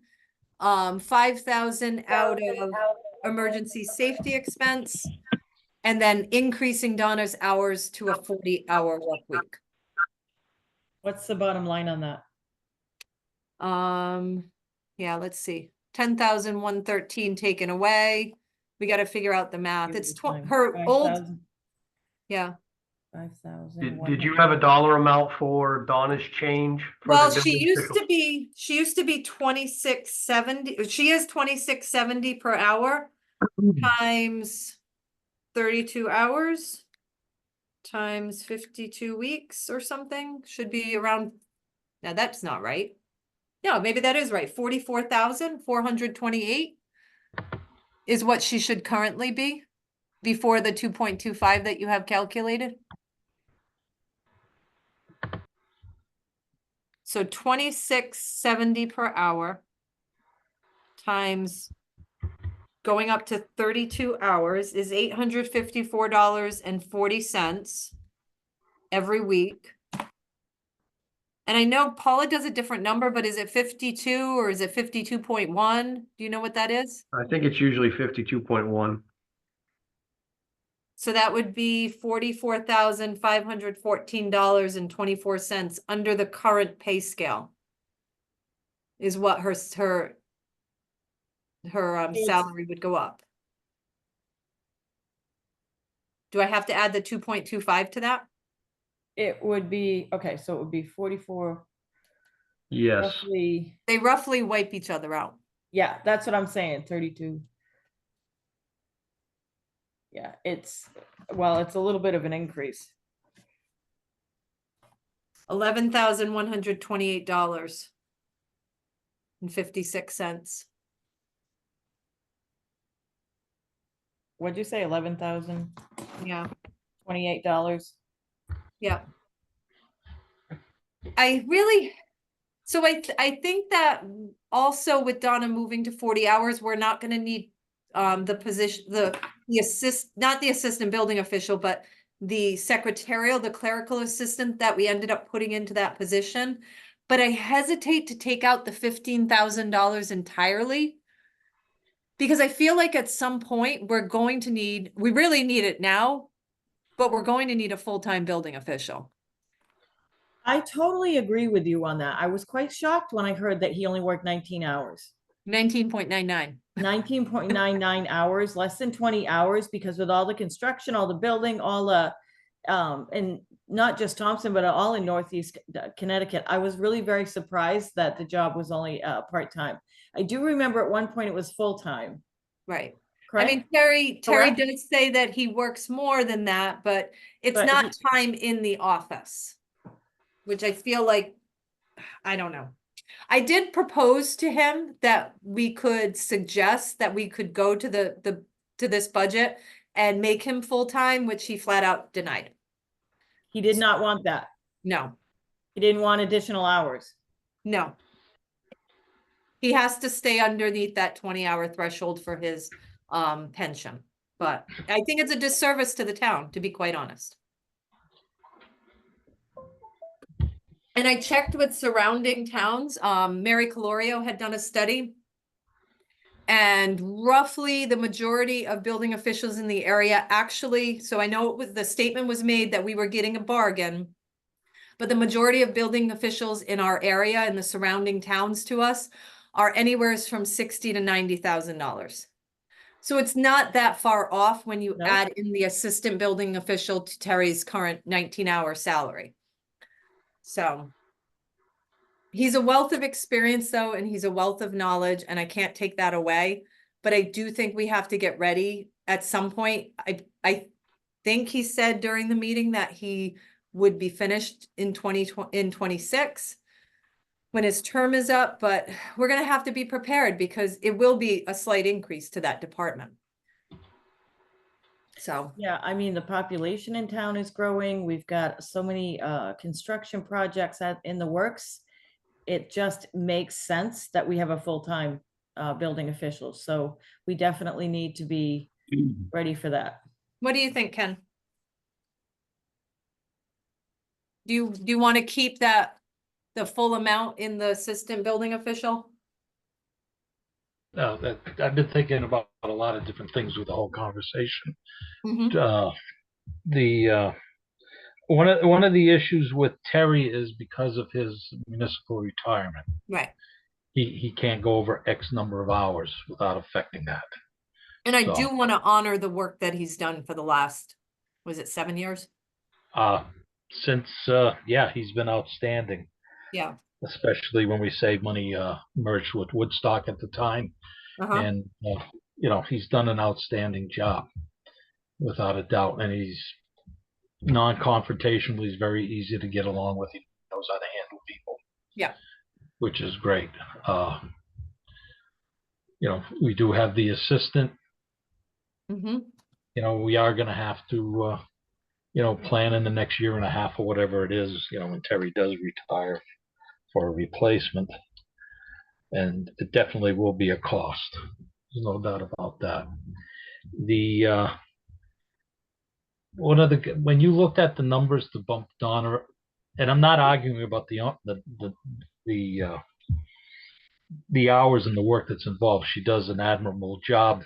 5,000 out of emergency safety expense, and then increasing Donna's hours to a 40-hour work week. What's the bottom line on that? Yeah, let's see. 10,113 taken away. We got to figure out the math. It's her old. Yeah. 5,000. Did you have a dollar amount for Donna's change? Well, she used to be 2670. She is 2670 per hour times 32 hours times 52 weeks or something. Should be around. Now that's not right. No, maybe that is right. 44,428 is what she should currently be before the 2.25 that you have calculated. So 2670 per hour times going up to 32 hours is $854.40 every week. And I know Paula does a different number, but is it 52 or is it 52.1? Do you know what that is? I think it's usually 52.1. So that would be $44,514.24 under the current pay scale. Is what her salary would go up. Do I have to add the 2.25 to that? It would be, okay, so it would be 44. Yes. Roughly, They roughly wipe each other out. yeah, that's what I'm saying, 32. Yeah, it's a little bit of an increase. $11,128.56. What'd you say, $11,028? Yeah. Yeah. So I think that also with Donna moving to 40 hours, we're not gonna need the position, not the assistant building official, but the secretarial, the clerical assistant that we ended up putting into that position. But I hesitate to take out the $15,000 entirely, because I feel like at some point we really need it now, but we're going to need a full-time building official. I totally agree with you on that. I was quite shocked when I heard that he only worked 19 hours. 19.99. 19.99 hours, less than 20 hours, because with all the construction, all the building, all the, and not just Thompson, but all in Northeast Connecticut, I was really very surprised that the job was only part-time. I do remember at one point it was full-time. Right. Correct? I mean, Terry Correct? does say that he works more than that, but it's But not time in the office. which I feel like, I don't know. I did propose to him that we could suggest that we could go to to this budget and make him full-time, which he flat out denied. He did not want that. No, He didn't want additional hours. no. He has to stay underneath that 20-hour threshold for his pension. But I think it's a disservice to the town, to be quite honest. And I checked with surrounding towns. Mary Calorio had done a study. And roughly the majority of building officials in the area actually, so I know the statement was made that we were getting a bargain. But the majority of building officials in our area and the surrounding towns to us are anywhere from $60,000 to $90,000. So it's not that far off when you No. add in the assistant building official to Terry's current 19-hour salary. So he's a wealth of experience though, and he's a wealth of knowledge, and I can't take that away. But I do think we have to get ready at some point. I think he said during the meeting that he would be finished in 2026 when his term is up, but we're gonna have to be prepared because it will be a slight increase to that department. So, Yeah, I mean, the population in town is growing. We've got so many construction projects in the works. It just makes sense that we have a full-time building official. So we definitely need to be ready for that. what do you think, Ken? Do you want to keep the full amount in the assistant building official? That I've been thinking about a lot of different things with the whole conversation. Mhm. One of the issues with Terry is because of his municipal retirement. Right. He can't go over X number of hours without affecting that. And I So- do want to honor the work that he's done for the last, was it 7 years? Since he's been outstanding, Yeah. especially when we save money, merged with Woodstock at the time. Uh-huh. And, he's done an outstanding job without a doubt. And he's non-confrontational. He's very easy to get along with. He knows how to handle people. Yeah. Which is great. We do have the assistant. Mm-hmm. We are going to have to, plan in the next year and a half or whatever it is, when Terry does retire for a replacement. And it definitely will be a cost. There's no doubt about that. When you looked at the numbers to bump Donna, and I'm not arguing about the hours and the work that's involved. She does an admirable job.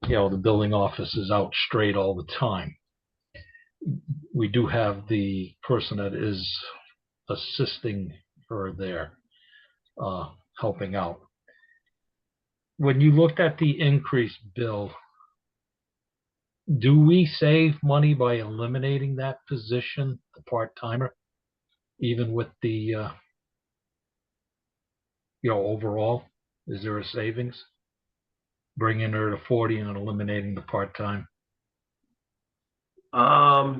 The building office is out straight all the time. We do have the person that is assisting her there, helping out. When you looked at the increase, Bill, do we save money by eliminating that position, the part-timer, even with the, overall? Is there a savings? Bringing her to 40 and eliminating the part-time? I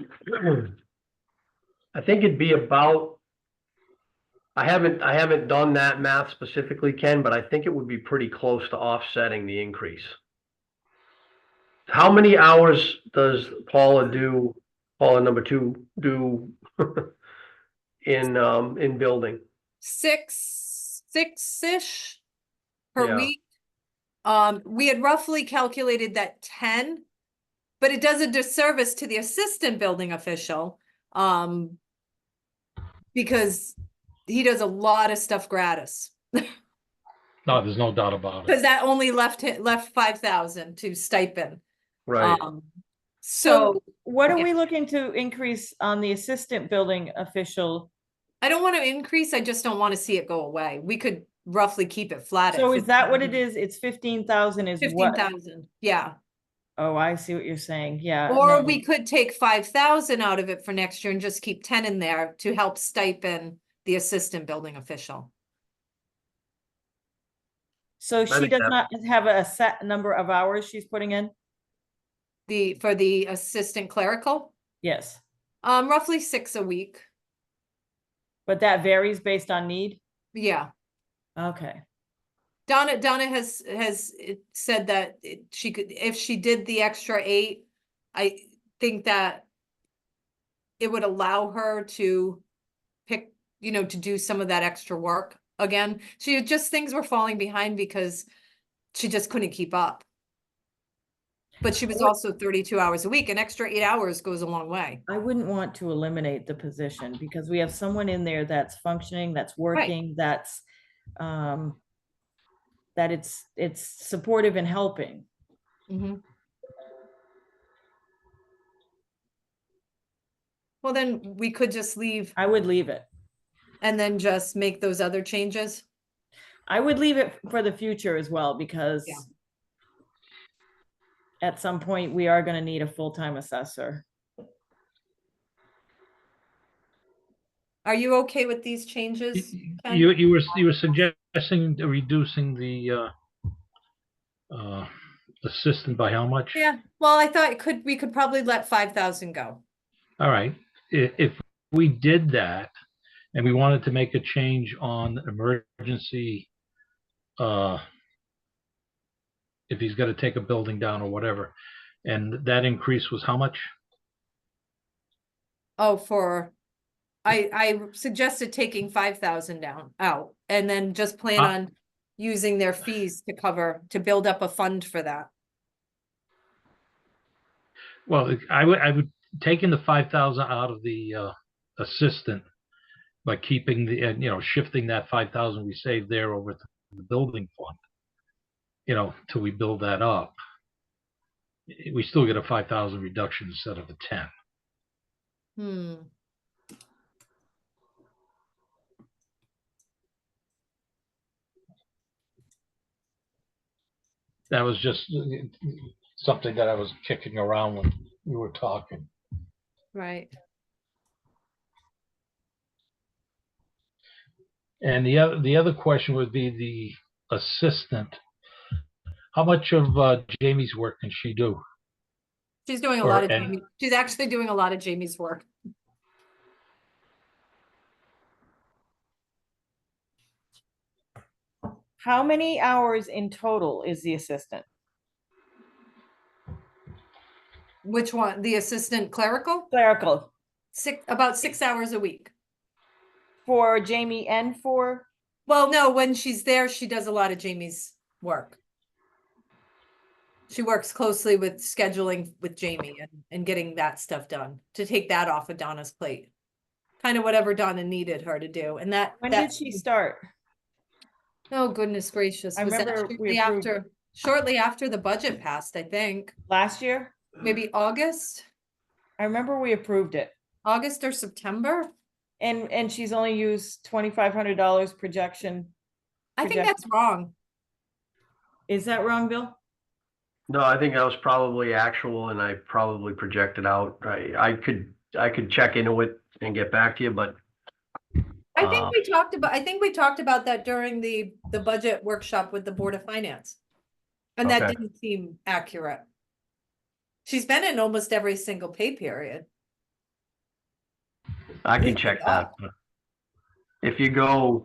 think it'd be about, I haven't done that math specifically, Ken, but I think it would be pretty close to offsetting the increase. How many hours does Paula number 2 do in building? Six-ish per Yeah. week. We had roughly calculated that 10, but it does a disservice to the assistant building official. Because he does a lot of stuff gratis. No, there's no doubt about it. Because that only left 5,000 to stipend. Right. So What are yeah. we looking to increase on the assistant building official? I don't want to increase, I just don't want to see it go away. We could roughly keep it flat. So is that what it is? It's 15,000 is what? 15,000, yeah. Oh, I see what you're saying. Yeah. Or no. we could take 5,000 out of it for next year and just keep 10 in there to help stipend the assistant building official. So she think does that- not have a set number of hours she's putting in? For the assistant clerical, Yes. roughly 6 a week. But that varies based on need? Yeah. Okay. Donna has said that she could, if she did the extra 8, I think that it would allow her to pick, to do some of that extra work again. Things were falling behind because she just couldn't keep up. But she was also 32 hours a week. An extra 8 hours goes a long way. I wouldn't want to eliminate the position because we have someone in there that's functioning, that's working, that's that it's supportive and helping. Mhm. Well, then we could just leave I would leave it. and then just make those other changes. I would leave it for the future as well, because Yeah. at some point we are going to need a full-time assessor. Are you okay with these changes? Ken? You were suggesting reducing the assistant by how much? Yeah, well, I thought we could probably let 5,000 go. All right, if we did that and we wanted to make a change on emergency, if he's got to take a building down or whatever, and that increase was how much? Oh, I suggested taking 5,000 out and then just plan Ah. on using their fees to build up a fund for that. Well, I would taking the 5,000 out of the assistant, by keeping the shifting that 5,000 we saved there over to the building fund, till we build that up. We still get a 5,000 reduction instead of a 10. Hmm. That was just something that I was kicking around when we were talking. Right. And the other question would be the assistant. How much of Jamie's work can she do? She's doing a Or- lot of and- Jamie. She's actually doing a lot of Jamie's work. How many hours in total is the assistant? Which one? The assistant clerical? Clerical About 6 hours a week. for Jamie and for, Well, no, when she's there, she does a lot of Jamie's work. She works closely with scheduling with Jamie and getting that stuff done, to take that off of Donna's plate. Kind of whatever Donna needed her to do. And when did she start? oh, goodness gracious. I Was that remember we approved shortly after the budget passed, I think, Last year? maybe August I remember we approved it. or September. And she's only used $2,500 projection. I think that's wrong. Is that wrong, Bill? No, I think that was probably actual and I probably projected out. I could check into it and get back to you, but I think we talked about that during the budget workshop with the Board of Finance. And that Okay. didn't seem accurate. She's been in almost every single pay period. I can least I check that. But if you go,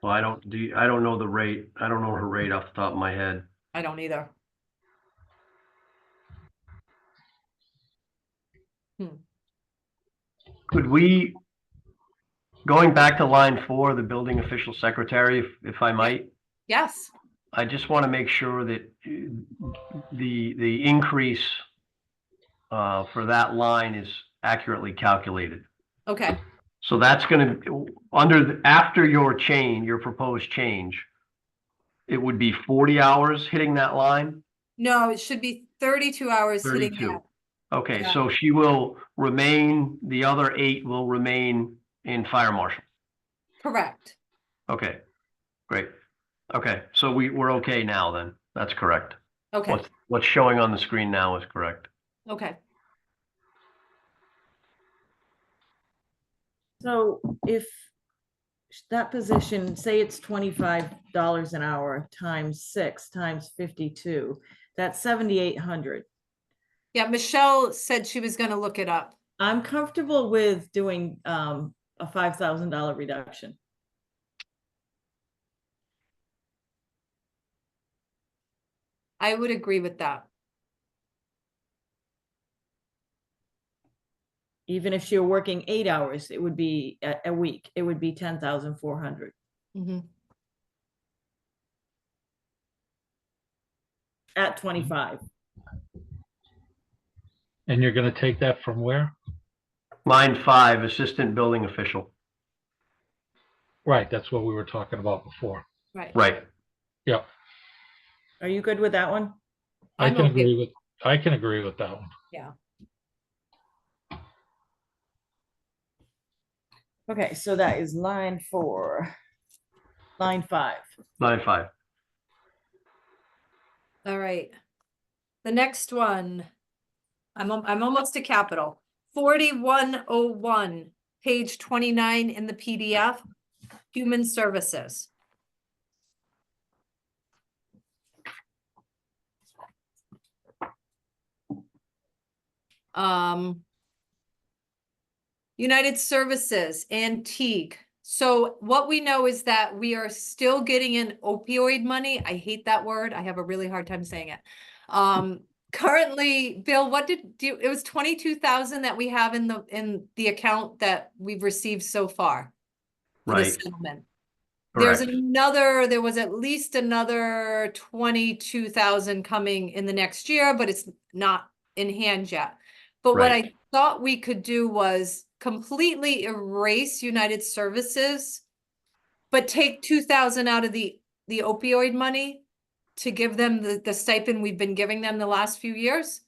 well, I don't know the rate. I don't know her rate off the top of my head. I don't either. Could we, going back to line 4, the building official secretary, if I might, Yes, I just want to make sure that the increase for that line is accurately calculated. okay. So that's going to, after your proposed change, it would be 40 hours hitting that line? No, it should be 32 hours hitting 32. that. Okay, Yeah. so she will remain, the other 8 will remain in fire marshal. Correct. Okay, great. Okay, so we're okay now then. That's correct. Okay, What's showing on the screen now is correct. okay. So if that position, say it's $25 an hour times 6 times 52, that's 7,800. Yeah, Michelle said she was gonna look it up. I'm comfortable with doing a $5,000 reduction. I would agree with that. Even if she were working 8 hours, it would be a week, it would be 10,400 Mhm. at 25. And you're gonna take that from where? Line 5, assistant building official. Right, that's what we were talking about before. Right. Right. Yep, Are you good with that one? I I'm can okay. agree with that one. Yeah. Okay, so that is line 4. Line 5. Line 5. All right. The next one, I'm almost to capital. 4101, page 29 in the PDF, Human Services. United Services, Antique. So what we know is that we are still getting in opioid money. I hate that word. I have a really hard time saying it. Currently, Bill, what did you, it was 22,000 that we have in the account that we've received so far for the Right. settlement. Correct. There was at least another 22,000 coming in the next year, but it's not in hand yet. But what Right. I thought we could do was completely erase United Services, but take 2,000 out of the opioid money to give them the stipend we've been giving them the last few years.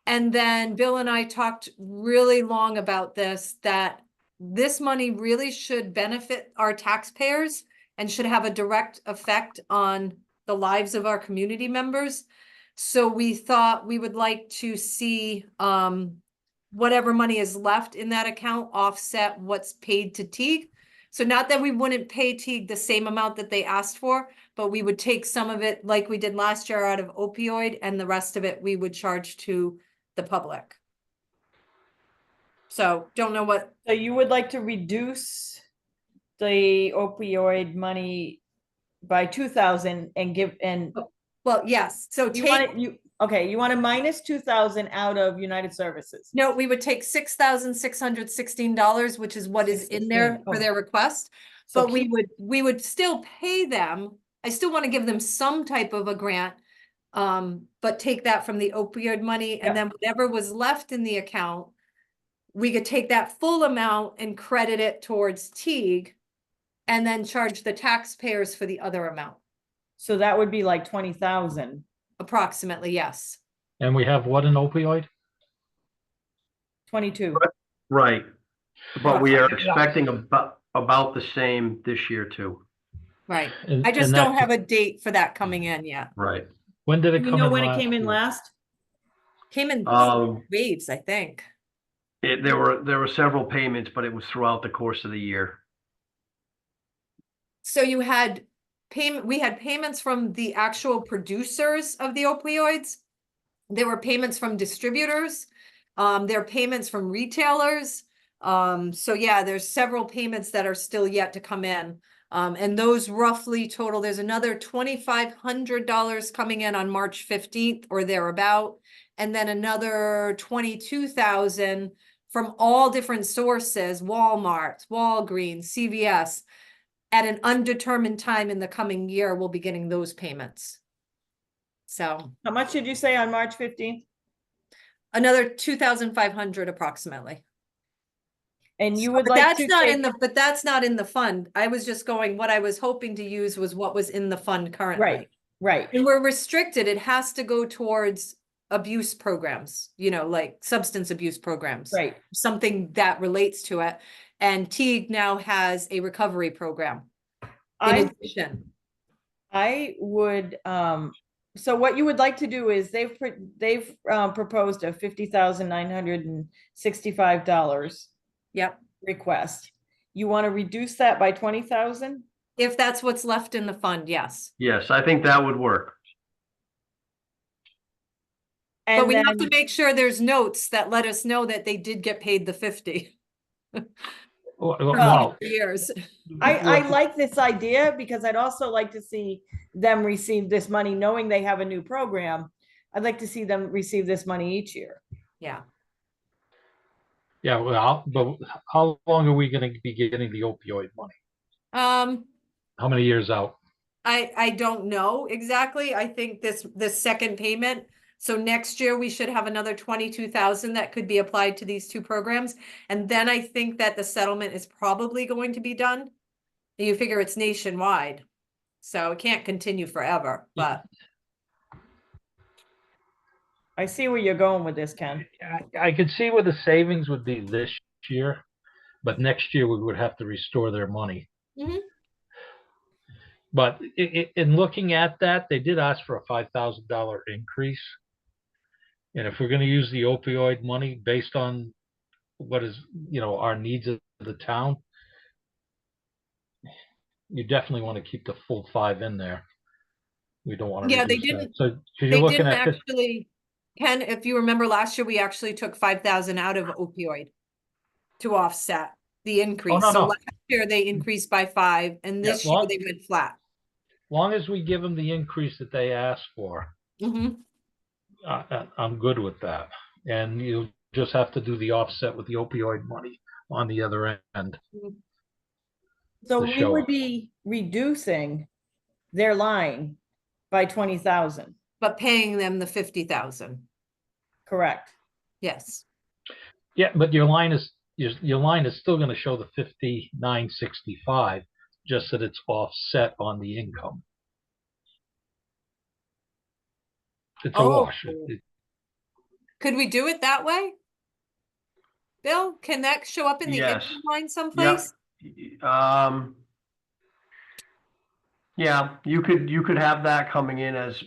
And then Bill and I talked really long about this, that this money really should benefit our taxpayers and should have a direct effect on the lives of our community members. So we thought we would like to see whatever money is left in that account offset what's paid to Teague. So not that we wouldn't pay Teague the same amount that they asked for, but we would take some of it like we did last year out of opioid, and the rest of it we would charge to the public. So don't know what, So you would like to reduce the opioid money by 2,000 and give, and well, yes, so you want take, it, you want to minus 2,000 out of United Services. no, we would take $6,616, which is what is in there 616, for oh. their request. So But keep- we would still pay them. I still want to give them some type of a grant. But take that from the opioid money, and Yep. then whatever was left in the account, we could take that full amount and credit it towards Teague, and then charge the taxpayers for the other amount, So that would be like 20,000. approximately, yes. And we have what in opioid? 22. Right. But we are Yeah. expecting about the same this year too. Right. And- I just and that don't ca- have a date for that coming in yet. Right. When did it Do we come know in when it last came in year? last? Came in Um, waves, I think. there were several payments, but it was throughout the course of the year. So you had we had payments from the actual producers of the opioids. There were payments from distributors. There are payments from retailers. So yeah, there's several payments that are still yet to come in. And those roughly total, there's another $2,500 coming in on March 15th or thereabout. And then another 22,000 from all different sources, Walmart, Walgreens, CVS. At an undetermined time in the coming year, we'll be getting those payments. So How much did you say on March 15th? another 2,500 approximately. And you would But like that's to not take, in but that's not in the fund. I was just going, what I was hoping to use was what was in the fund currently. right, right. And we're restricted. It has to go towards abuse programs, like substance abuse programs. Right. Something that relates to it. And Teague now has a recovery program. In addition. I would, so what you would like to do is they've proposed a $50,965 Yep. request. You want to reduce that by 20,000? If that's what's left in the fund, yes. Yes, I think that would work. But And we have then, to make sure there's notes that let us know that they did get paid the 50. Well, For years. I like this idea because I'd also like to see them receive this money, knowing they have a new program. I'd like to see them receive this money each year. Yeah. yeah, well, but how long are we gonna be getting the opioid money? How many years out? I don't know exactly. I think this second payment. So next year we should have another 22,000 that could be applied to these two programs. And then I think that the settlement is probably going to be done. You figure it's nationwide. So it can't continue forever, but I see where you're going with this, Ken. I could see where the savings would be this year, but next year we would have to restore their money. Mhm. But in looking at that, they did ask for a $5,000 increase. And if we're going to use the opioid money based on what is, our needs of the town, you definitely want to keep the full 5 in there. We don't want to Yeah, they reduce that. didn't- So 'cause you're they looking didn't at this, actually, Ken, if you remember last year, we actually took 5,000 out of opioid to offset the increase. no, So no. last year they increased by 5 and Yeah, this year they went flat. long as we give them the increase that they asked for, Mhm. I'm good with that. And you just have to do the offset with the opioid money on the other end. So To we show would it. be reducing their line by 20,000, But paying them the 50,000. correct? Yes. Yeah, but your line is still going to show the 5965, just that it's offset on the income. It's a Oh. wash. Could we do it that way? Bill, can that show up in the Yes. income line someplace? Yeah, you could have that coming in as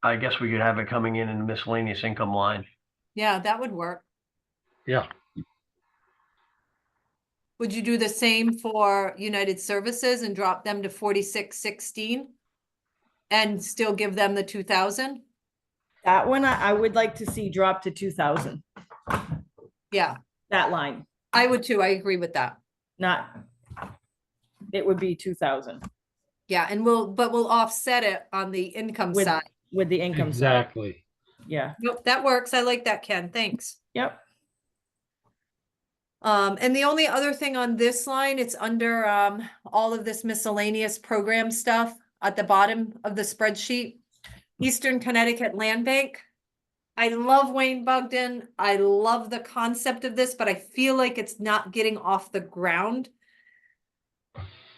I guess we could have it coming in the miscellaneous income line. Yeah, that would work. Yeah. Would you do the same for United Services and drop them to 4616? And still give them the 2,000? That one I would like to see drop to 2,000, Yeah, that line, I would too. I agree with that. not, it would be 2,000 Yeah, and but we'll offset it on the income with, side. with the income side. Exactly. Yeah, Nope, that works. I like that, Ken. Thanks. yep. And the only other thing on this line, it's under all of this miscellaneous program stuff at the bottom of the spreadsheet. Eastern Connecticut Land Bank. I love Wayne Bugden. I love the concept of this, but I feel like it's not getting off the ground.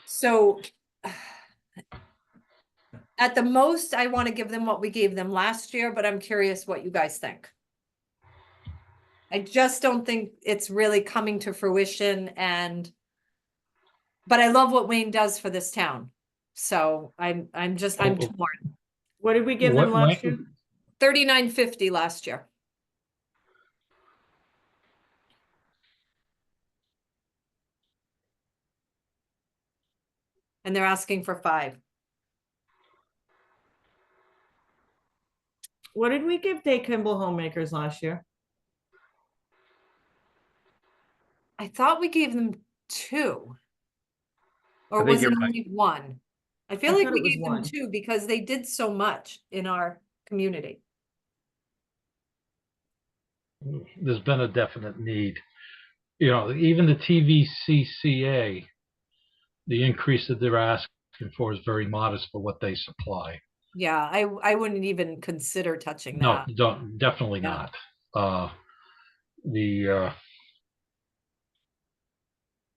So at the most, I want to give them what we gave them last year, but I'm curious what you guys think. I just don't think it's really coming to fruition but I love what Wayne does for this town. So I'm torn. What did we give them last year? 3950 last year. And they're asking for 5. What did we give Day Kimball Homemakers last year? I thought we gave them 2. Or I think was it you're right. only 1? I feel I like thought we it was gave them 1. 2 because they did so much in our community. There's been a definite need. Even the TVCCA, the increase that they're asking for is very modest for what they supply. Yeah, I wouldn't even consider touching No, that. definitely Yeah. not. The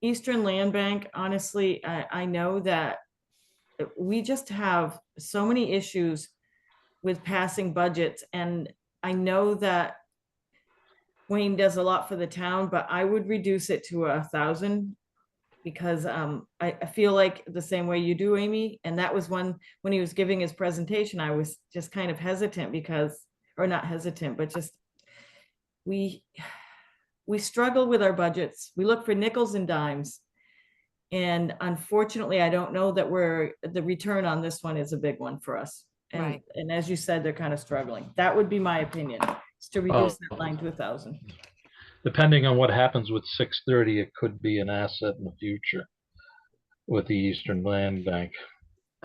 Eastern Land Bank, honestly, I know that we just have so many issues with passing budgets, and I know that Wayne does a lot for the town, but I would reduce it to 1,000 because I feel like the same way you do, Amy, and that was when he was giving his presentation, I was just kind of hesitant or not hesitant, but just we struggle with our budgets. We look for nickels and dimes. And unfortunately, I don't know that the return on this one is a big one for us. And, Right. and as you said, they're kind of struggling. That would be my opinion, is to reduce that line to 1,000. depending on what happens with 630, it could be an asset in the future with the Eastern Land Bank.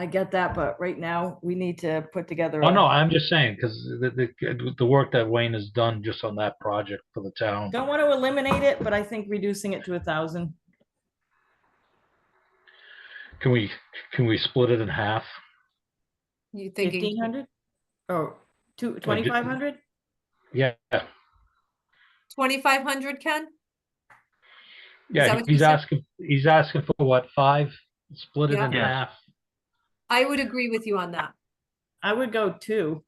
I get that, but right now we need to put together. Oh, no, I'm just saying, because the work that Wayne has done just on that project for the town. Don't want to eliminate it, but I think reducing it to 1,000. Can we split it in half? You thinking 1,500? Or 2,500? Yeah, 2,500, Ken? that yeah, what you he's asking for what, 5? Split it Yeah. in Yes. half. I would agree with you on that. I would go 2.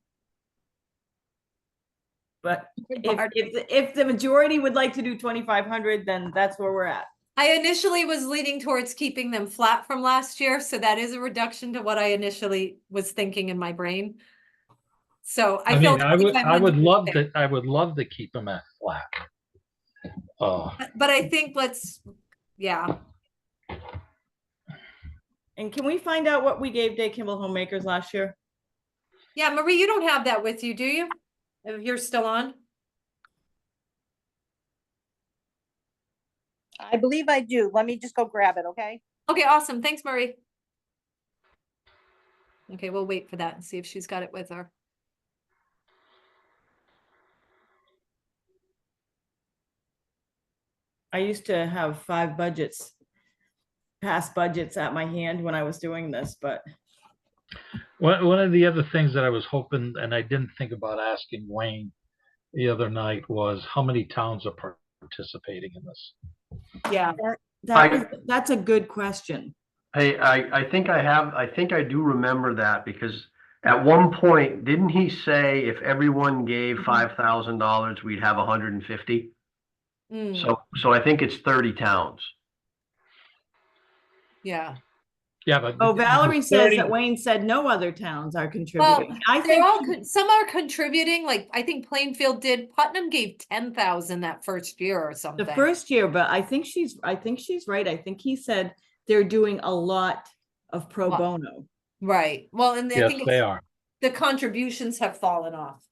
But Barb. if the majority would like to do 2,500, then that's where we're at. I initially was leaning towards keeping them flat from last year, so that is a reduction to what I initially was thinking in my brain. So I feel mean, I would 2,500 is love fair. I would love to keep them at flat. But I think yeah, And can we find out what we gave Day Kimball Homemakers last year? yeah, Marie, you don't have that with you, do you? If you're still on? I believe I do. Let me just go grab it, okay? Okay, awesome. Thanks, Marie. Okay, we'll wait for that and see if she's got it with her. I used to have 5 budgets, past budgets at my hand when I was doing this, but One of the other things that I was hoping, and I didn't think about asking Wayne the other night, was how many towns are participating in this? Yeah. that's a good question. Hey, I think I do remember that because at one point, didn't he say if everyone gave $5,000, we'd have 150? Mm, So I think it's 30 towns. yeah. Yeah, but Oh, Valerie says 30 that Wayne said no other towns are contributing. I They're think all some are contributing, like I think Plainfield did. Putnam gave 10,000 that first year or the something. first year, but I think she's right. I think he said they're doing a lot of pro Wow. bono. Right. Well, and I Yes, think they it's, are. the contributions have fallen off.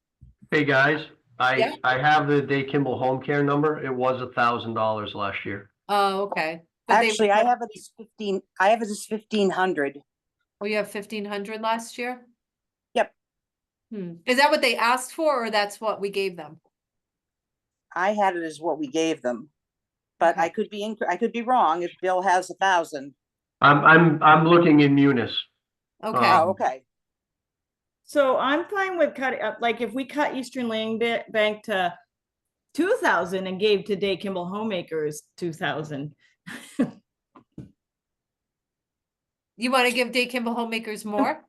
Hey, guys, Yeah. I have the Day Kimball Home Care number. It was $1,000 last year. Oh, okay. But they Actually, I have it as 15, I have it as 1,500. Oh, you have 1,500 last year? Yep. Is that what they asked for, or that's what we gave them? I had it as what we gave them. But Okay. I could be wrong if Bill has 1,000. I'm looking in Munis. Okay. Oh, okay. So I'm fine with cutting, like if we cut Eastern Land Bank to 2,000 and gave to Day Kimball Homemakers 2,000. You want to give Day Kimball Homemakers more?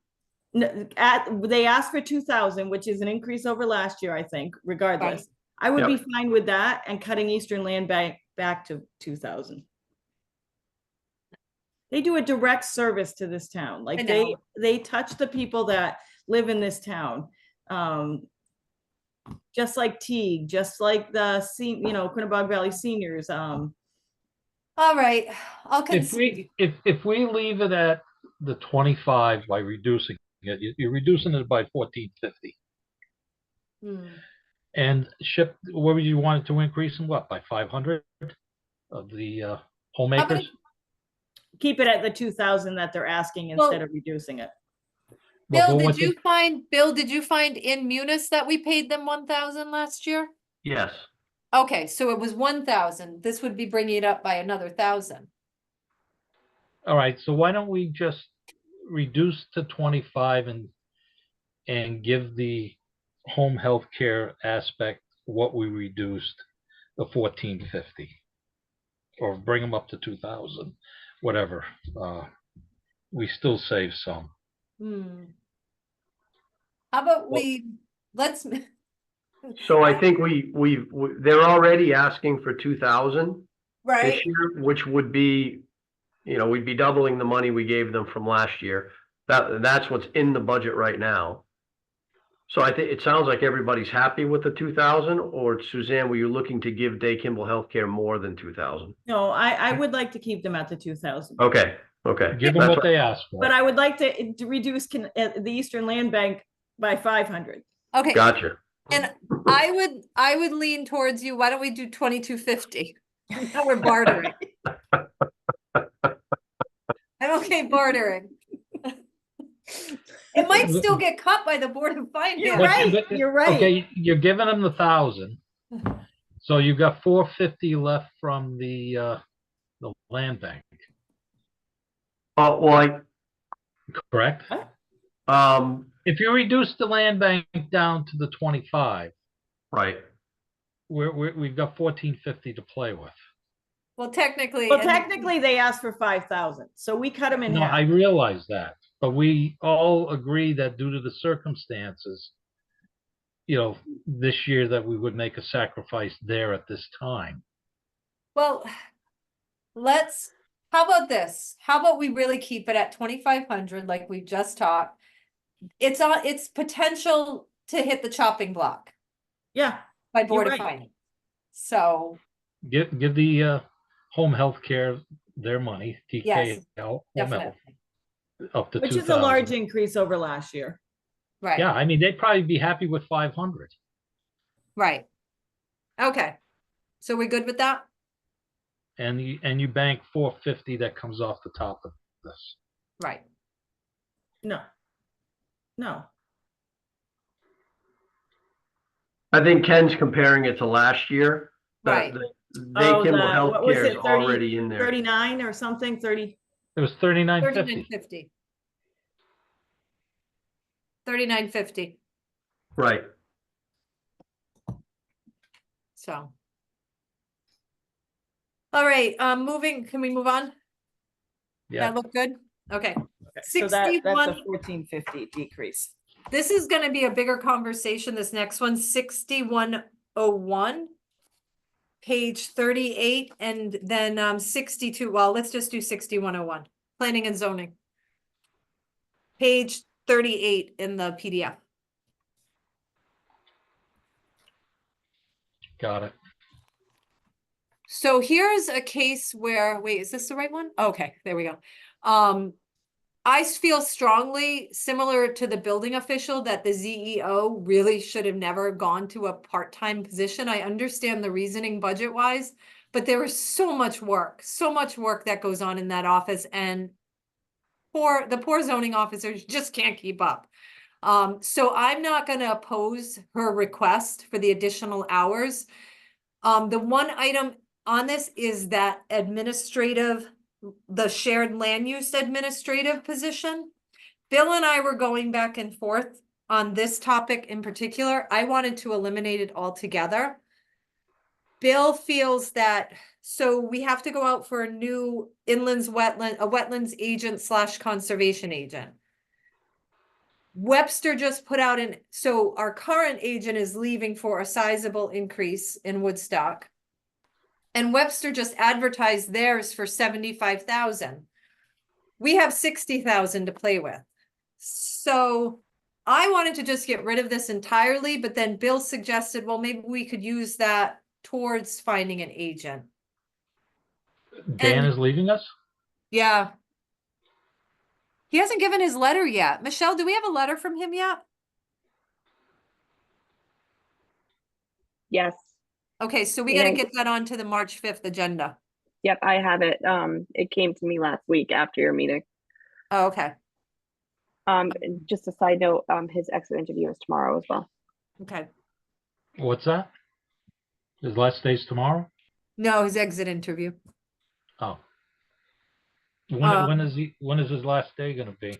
They asked for 2,000, which is an increase over last year, I think, regardless. I would be Yep. fine with that and cutting Eastern Land Bank back to 2,000. They do a direct service to this town. I Like know. they touch the people that live in this town. Just like Teague, just like the Quinnebog Valley Seniors. All right, I'll If we leave it at the 25 by reducing it, you're reducing it by 1,450. And ship, what would you want it to increase in what, by 500 of the homemakers? Keep it at the 2,000 that they're asking instead of reducing it. Bill, what did you find in Munis that we paid them 1,000 last year? Yes. Okay, so it was 1,000. This would be bringing it up by another 1,000. All right, so why don't we just reduce to 25 and give the home health care aspect what we reduced, the 1,450, or bring them up to 2,000, whatever. We still save some. How about let's. So I think they're already asking for 2,000 Right. this year, which would be, we'd be doubling the money we gave them from last year. That's what's in the budget right now. So I think it sounds like everybody's happy with the 2,000, or Suzanne, were you looking to give Day Kimball Healthcare more than 2,000? No, I would like to keep them at the 2,000. Okay. Give them what they asked for. But I would like to reduce the Eastern Land Bank by 500. Okay. Gotcha. And I would lean towards you. Why don't we do 2250? Now we're bartering. I'm okay bartering. It might still get cut by the Board of Finance. You're right, you're right. Okay, you're giving them the 1,000. So you got 450 left from the land bank, Oh, well, correct? If you reduce the land bank down to the 25, right. we've got 1,450 to play with. Well, technically. Well, and- technically, they asked for 5,000, so we cut them in No, I half. realize that, but we all agree that due to the circumstances, this year that we would make a sacrifice there at this time. Well, how about this? How about we really keep it at 2,500 like we just talked? It's potential to hit the chopping block Yeah, by Board You're of right. Finance. So, Give the home health care their money, Yes, TKL, home definitely, health, up to which 2,000. is a large increase over last year. right, Yeah, I mean, they'd probably be happy with 500. right. Okay, so we're good with that? And you bank 450 that comes off the top of this. Right. No. No, I think Ken's comparing it to last year. Right. The Oh, Kimball what was Healthcare is it, 30, already in there. 39 or something, 30? It was 3950. 3950. 3950, Right. so. All right, can we move on? Yeah, That look good? Okay, Okay, so that's a 61. 1450 decrease. this is gonna be a bigger conversation, this next one, 6101. Page 38, and then 62, well, let's just do 6101, planning and zoning. Page 38 in the PDF. got it. So here's a case where, wait, is this the right one? Okay, there we go. I feel strongly, similar to the building official, that the ZEO really should have never gone to a part-time position. I understand the reasoning budget-wise, but there is so much work that goes on in that office, and the poor zoning officers just can't keep up. So I'm not gonna oppose her request for the additional hours. The one item on this is that the shared land use administrative position. Bill and I were going back and forth on this topic in particular. I wanted to eliminate it altogether. Bill feels that, so we have to go out for a new a wetlands agent / conservation agent. Webster just put out so our current agent is leaving for a sizable increase in Woodstock. And Webster just advertised theirs for 75,000. We have 60,000 to play with. So I wanted to just get rid of this entirely, but then Bill suggested, well, maybe we could use that towards finding an agent. Dan And- is leaving us? Yeah. He hasn't given his letter yet. Michelle, do we have a letter from him yet? Yes. Okay, so we Yeah. gotta get that onto the March 5th agenda. Yep, I have it. It came to me last week after your meeting. Oh, okay, Just a side note, his exit interview is tomorrow as well. okay. What's that? His last day's tomorrow? No, his exit interview. Oh. When Um, is his last day gonna be?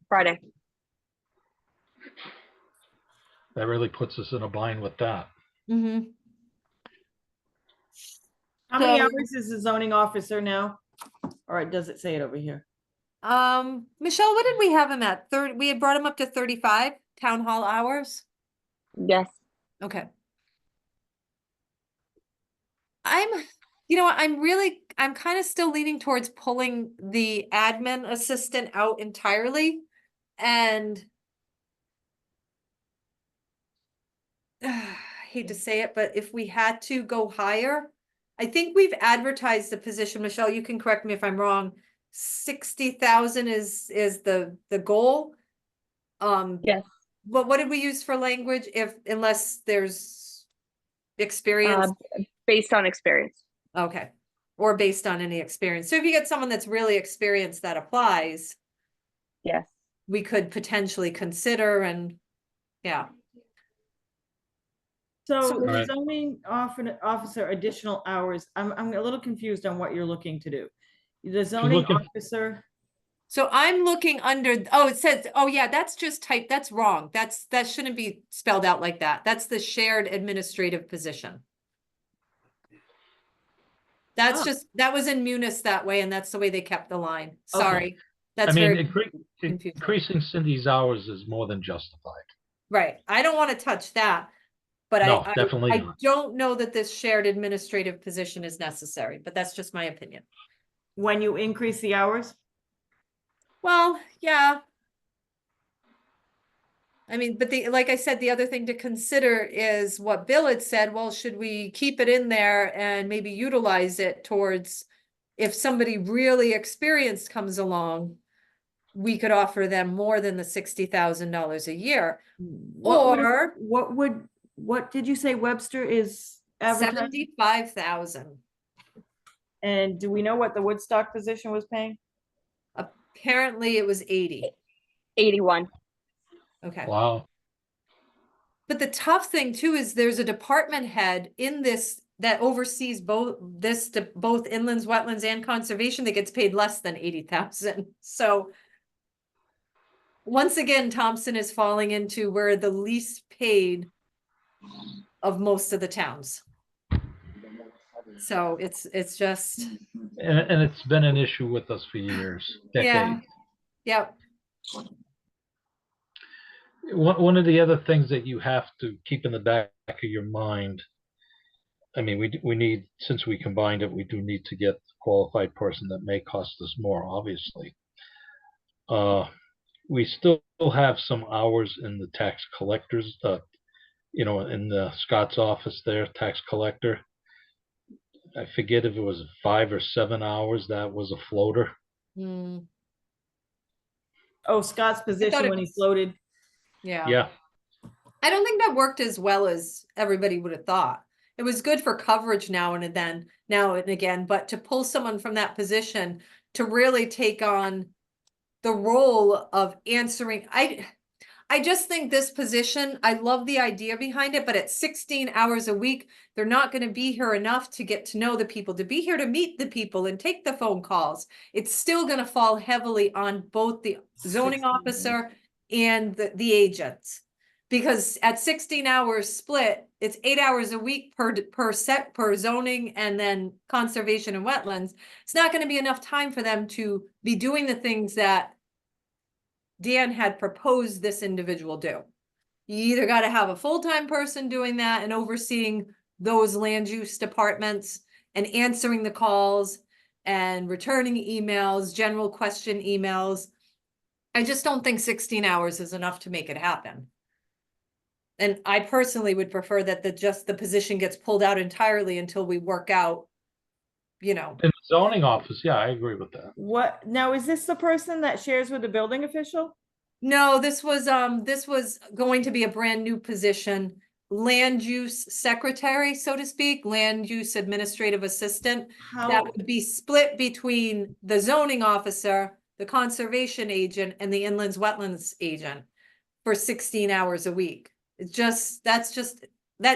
Friday. That really puts us in a bind with that. Mm-hmm. How many So- hours is the zoning officer now? Or does it say it over here? Michelle, what did we have him at? We had brought him up to 35 town hall hours. Yes. Okay. You know what, I'm kind of still leaning towards pulling the admin assistant out entirely, and I hate to say it, but if we had to go higher, I think we've advertised the position, Michelle, you can correct me if I'm wrong, 60,000 is the goal. Yes. what did we use for language? Unless there's experience? Based on experience. Okay. Or based on any experience. So if you get someone that's really experienced that applies, Yes. we could potentially consider and, yeah. So So- the Right. zoning officer additional hours, I'm a little confused on what you're looking to do. The zoning looking- officer, So I'm looking under, it says, oh yeah, that's just type, that's wrong. That shouldn't be spelled out like that. That's the shared administrative position. That's Oh. just, that was in Munis that way, and that's the way they kept the line. Sorry. I That's mean, very confusing. increasing Cindy's hours is more than justified. Right. I don't want to touch that. But No, I definitely I not. don't know that this shared administrative position is necessary, but that's just my opinion. when you increase the hours? Well, yeah. I mean, but like I said, the other thing to consider is what Bill had said, well, should we keep it in there and maybe utilize it towards if somebody really experienced comes along, we could offer them more than the $60,000 a year. What did you say Webster is advertising? 75,000. And do we know what the Woodstock position was paying? Apparently it was 80. 81. Okay. Wow. But the tough thing too is there's a department head in this that oversees both inlands, wetlands, and conservation that gets paid less than 80,000. So once again, Thompson is falling into where the least paid of most of the towns. So it's just, And it's been an issue with us for years, yeah, decades. yep. One of the other things that you have to keep in the back of your mind, I mean, we need, since we combined it, we do need to get a qualified person that may cost us more, obviously. We still have some hours in the tax collectors, in the Scott's office there, tax collector. I forget if it was 5 or 7 hours that was a floater. Hmm, Oh, Scott's position it when he was- floated. yeah. Yeah, I don't think that worked as well as everybody would have thought. It was good for coverage now and again, but to pull someone from that position to really take on the role of answering, I just think this position, I love the idea behind it, but at 16 hours a week, they're not going to be here enough to get to know the people, to be here to meet the people and take the phone calls. It's still going to fall heavily on both the zoning 16 officer and the agents. Because at 16 hours split, it's 8 hours a week per zoning and then conservation and wetlands. It's not going to be enough time for them to be doing the things that Dan had proposed this individual do. You either got to have a full-time person doing that and overseeing those land use departments and answering the calls and returning emails, general question emails. I just don't think 16 hours is enough to make it happen. And I personally would prefer that the position gets pulled out entirely until we work out, in the zoning office, yeah, I agree with that. What, now is this the person that shares with the building official? No, this was going to be a brand new position, land use secretary, so to speak, land use administrative assistant. That How, would be split between the zoning officer, the conservation agent, and the inlands wetlands agent for 16 hours a week. That's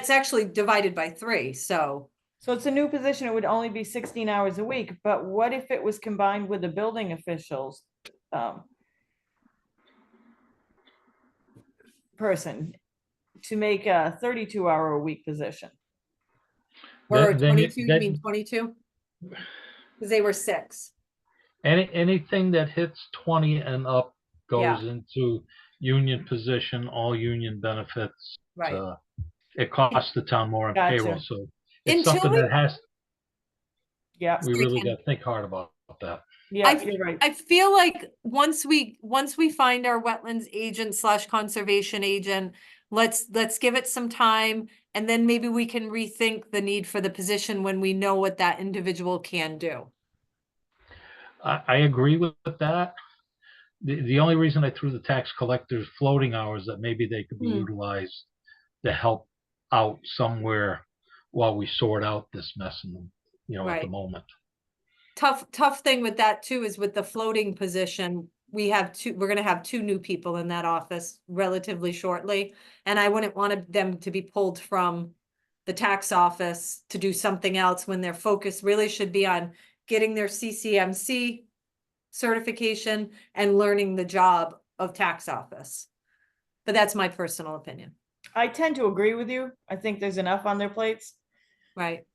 actually divided by 3, so. so it's a new position, it would only be 16 hours a week, but what if it was combined with the building officials? Person to make a 32-hour-a-week position. Or Then 22, you mean 22? Because they were 6. anything that hits 20 and up Yeah. goes into union position, all union benefits. Right. It costs the town more in Gotcha. payroll, so it's Until something we- that Yeah, we really Speaking- got to think hard about that. yeah, you're right. I feel like once we find our wetlands agent / conservation agent, let's give it some time, and then maybe we can rethink the need for the position when we know what that individual can do. I agree with that, The only reason I threw the tax collector's floating hours, that maybe they could be Hmm. utilized to help out somewhere while we sort out this mess at the Right. moment. Tough thing with that too is with the floating position, we're gonna have two new people in that office relatively shortly. And I wouldn't want them to be pulled from the tax office to do something else when their focus really should be on getting their CCMC certification and learning the job of tax office. But that's my personal opinion, I tend to agree with you. I think there's enough on their plates. right?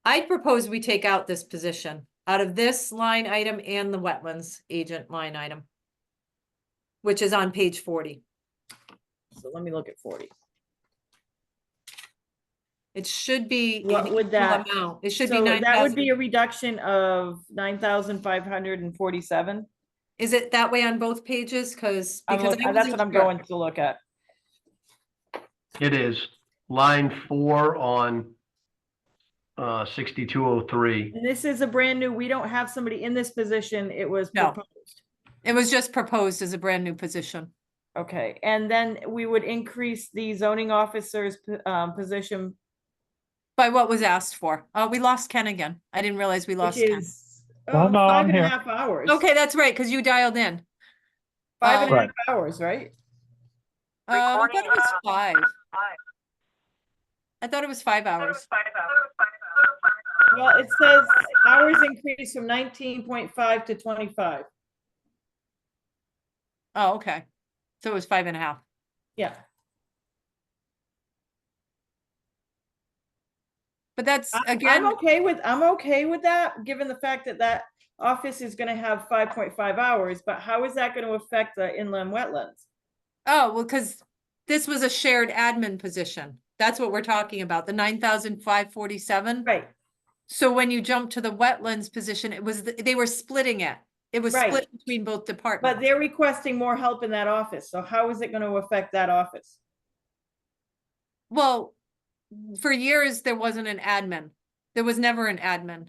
I propose we take out this position out of this line item and the wetlands agent line item, which is on page 40. So let me look at 40. It should be What an would equal that- amount. It should be So that would 9,000. be a reduction of 9,547. Is it that way on both pages? Because That's what I'm going to look at. It is line 4 on 6203. And this is a brand new, we don't have somebody in this position. It was No. proposed. It was just proposed as a brand new position. Okay, and then we would increase the zoning officer's position, By what was asked for. Oh, we lost Ken again. I didn't realize we which lost Ken. is Oh, no, I'm 5.5 hours. Okay, that's right, because you dialed in. 5.5 hours, right? I thought it was 5. I thought it was 5 hours. Well, it says hours increase from 19.5 to 25. Oh, okay. So it was 5.5. Yeah. But that's I'm again, okay with that, given the fact that that office is gonna have 5.5 hours, but how is that gonna affect the inland wetlands? oh, well, because this was a shared admin position. That's what we're talking about, the 9,547. Right, So when you jump to the wetlands position, it was, they were splitting it. It was Right. split between both but departments. they're requesting more help in that office, so how is it gonna affect that office? Well, for years, there wasn't an admin. There was never an admin.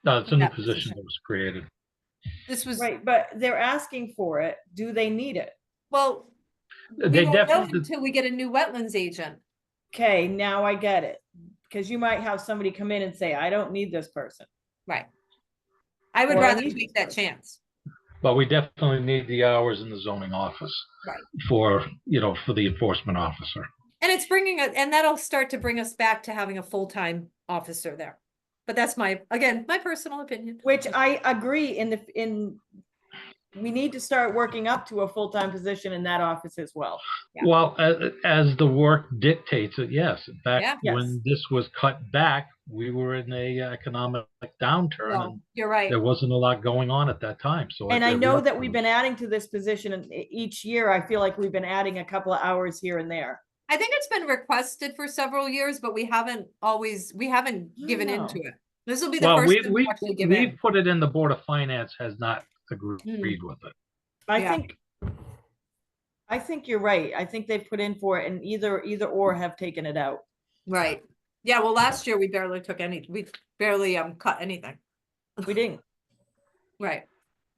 No, it's a new That position position. that was created. This was, Right, but they're asking for it, do they need it? well, we They won't know definitely, until we get a new wetlands agent. Okay, now I get it, because you might have somebody come in and say, I don't need this person. Right. I would Or I rather need take this that person. chance. but we definitely need the hours in the zoning office. Right. For the enforcement officer. And it's and that'll start to bring us back to having a full-time officer there. But that's again, my personal opinion. Which I agree we need to start working up to a full-time position in that office as well. Yeah. Well, as the work dictates it, yes. In fact, Yeah. when this was cut back, we were in a economic downturn, No, and you're right. there wasn't a lot going on at that time. So And I it know worked that for we've us. been adding to this position, and each year I feel like we've been adding a couple of hours here and there. I think it's been requested for several years, but we haven't given No. into it. This will be the Well, first time we actually give we in. put it in. The Board of Finance has not agreed with it. Yeah. I think you're right. I think they've put in for it and either or have taken it out. Right. Yeah, well, last year we barely barely cut anything. We didn't. Right.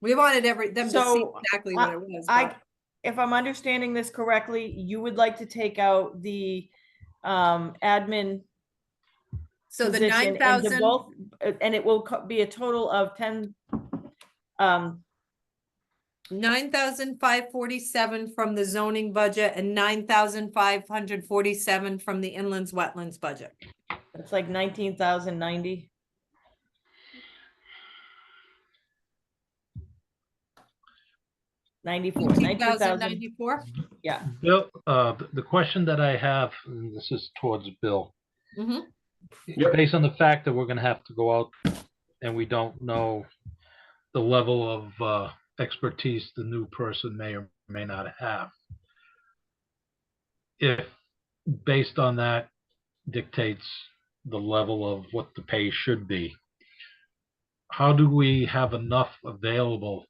We wanted them to see So, exactly what it was. I, but- if I'm understanding this correctly, you would like to take out the admin So the position 9,000. and it will be a total of 10, 9,547 from the zoning budget and 9,547 from the inlands wetlands budget. it's like 19,090. $19,094. 19,094, yeah. Bill, the question that I have, and this is towards Bill. Mhm. Yep. Based on the fact that we're gonna have to go out and we don't know the level of expertise the new person may or may not have. If, based on that, dictates the level of what the pay should be, how do we have enough available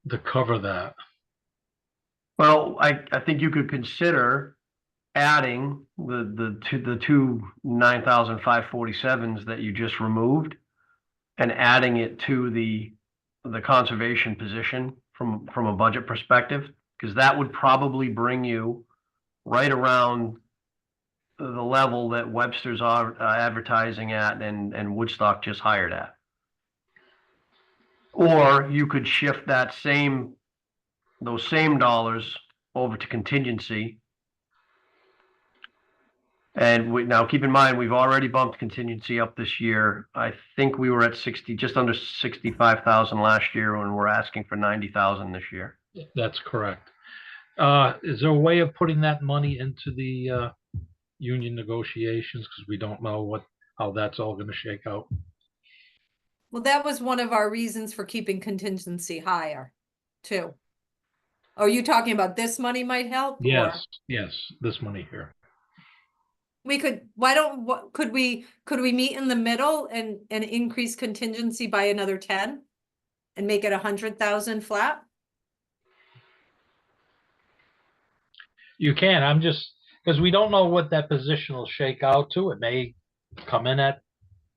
to cover that? Well, I think you could consider adding the two 9,547s that you just removed and adding it to the conservation position from a budget perspective, because that would probably bring you right around the level that Webster's are advertising at and Woodstock just hired at. Or you could shift those same dollars over to contingency. And now keep in mind, we've already bumped contingency up this year. I think we were at just under 65,000 last year, and we're asking for 90,000 this year. That's correct. Is there a way of putting that money into the union negotiations? Because we don't know how that's all gonna shake out. Well, that was one of our reasons for keeping contingency higher, too. Are you talking about this money might help? or- Yes, this money here. We could, could we meet in the middle and increase contingency by another 10? And make it 100,000 flat? You can, I'm just, because we don't know what that position will shake out to. It may come in at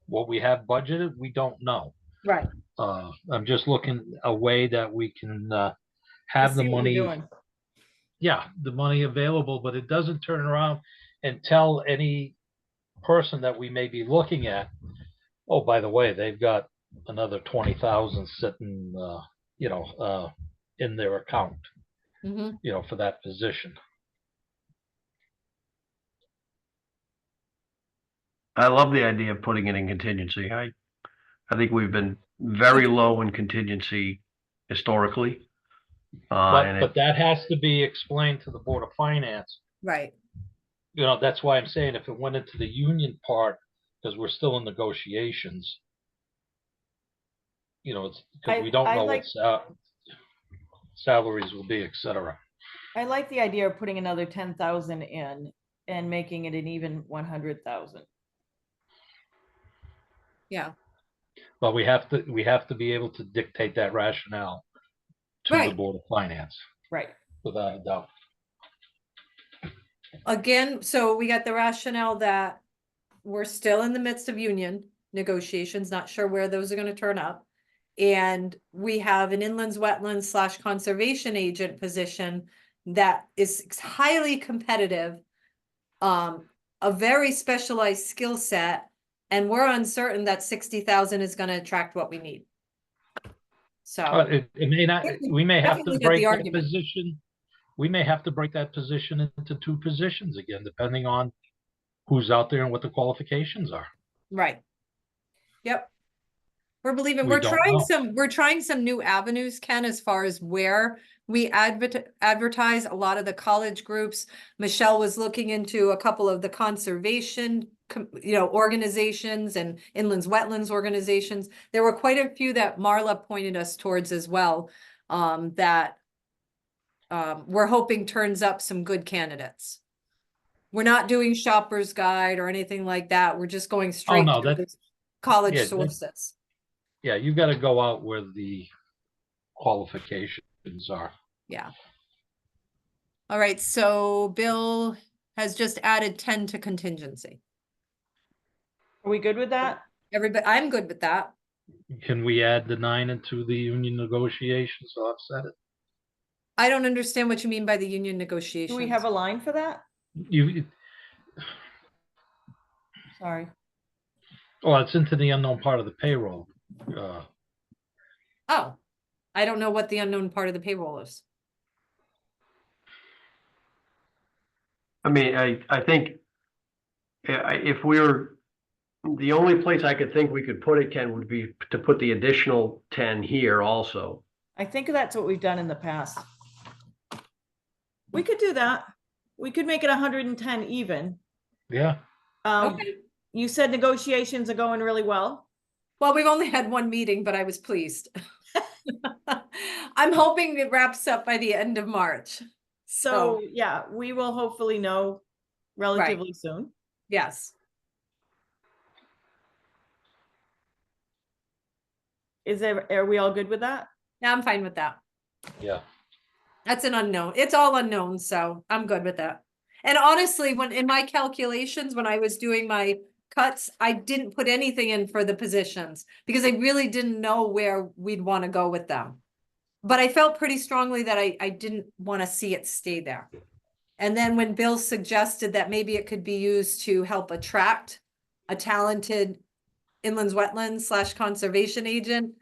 what we have budgeted. We don't know. Right. I'm just looking a way that we can I have the see what you're money. doing. Yeah, the money available, but it doesn't turn around and tell any person that we may be looking at, oh, by the way, they've got another 20,000 sitting, in their account, Mm-hmm. for that position. I love the idea of putting it in contingency. I think we've been very low in contingency historically. But that has to be explained to the Board of Finance. Right. That's why I'm saying if it went into the union part, because we're still in negotiations, it's because we don't I know like- what salaries will be, etc. I like the idea of putting another 10,000 in and making it an even 100,000. Yeah. But we have to be able to dictate that rationale to the Right. Board of Finance, Right. without a doubt. Again, so we got the rationale that we're still in the midst of union negotiations, not sure where those are gonna turn up. And we have an inlands wetlands / conservation agent position that is highly competitive. A very specialized skill set, and we're uncertain that 60,000 is gonna attract what we need. So, It may not, Definitely- we may have definitely to get the break that argument. position. We may have to break that position into two positions again, depending on who's out there and what the qualifications are. right. Yep. We're believing, We we're don't trying know. we're trying some new avenues, Ken, as far as where we advertise a lot of the college groups. Michelle was looking into a couple of the conservation, organizations and inlands wetlands organizations. There were quite a few that Marla pointed us towards as well, that we're hoping turns up some good candidates. We're not doing Shopper's Guide or anything like that. We're just going straight no, to that- those college yeah, sources. Yeah, you got to go out where the qualifications are. Yeah. All right, so Bill has just added 10 to contingency. Are we good with that? Everybody, I'm good with that. Can we add the 9 into the union negotiations to offset it? I don't understand what you mean by the union negotiations. Do we have a line for that? Sorry. Well, it's into the unknown part of the payroll. Oh, I don't know what the unknown part of the payroll is. I mean, I think if we're, the only place I could think we could put it, Ken, would be to put the additional 10 here also. I think that's what we've done in the past. We could do that. We could make it 110 even. Yeah, Okay. You said negotiations are going really well. Well, we've only had one meeting, but I was pleased. I'm hoping it wraps up by the end of March. So yeah, we will hopefully know relatively soon. Yes. Are we all good with that? Yeah, I'm fine with that. yeah. That's an unknown. It's all unknown, so I'm good with that. And honestly, when in my calculations, when I was doing my cuts, I didn't put anything in for the positions because I really didn't know where we'd want to go with them. But I felt pretty strongly that I didn't want to see it stay there. And then when Bill suggested that maybe it could be used to help attract a talented inlands wetlands / conservation agent,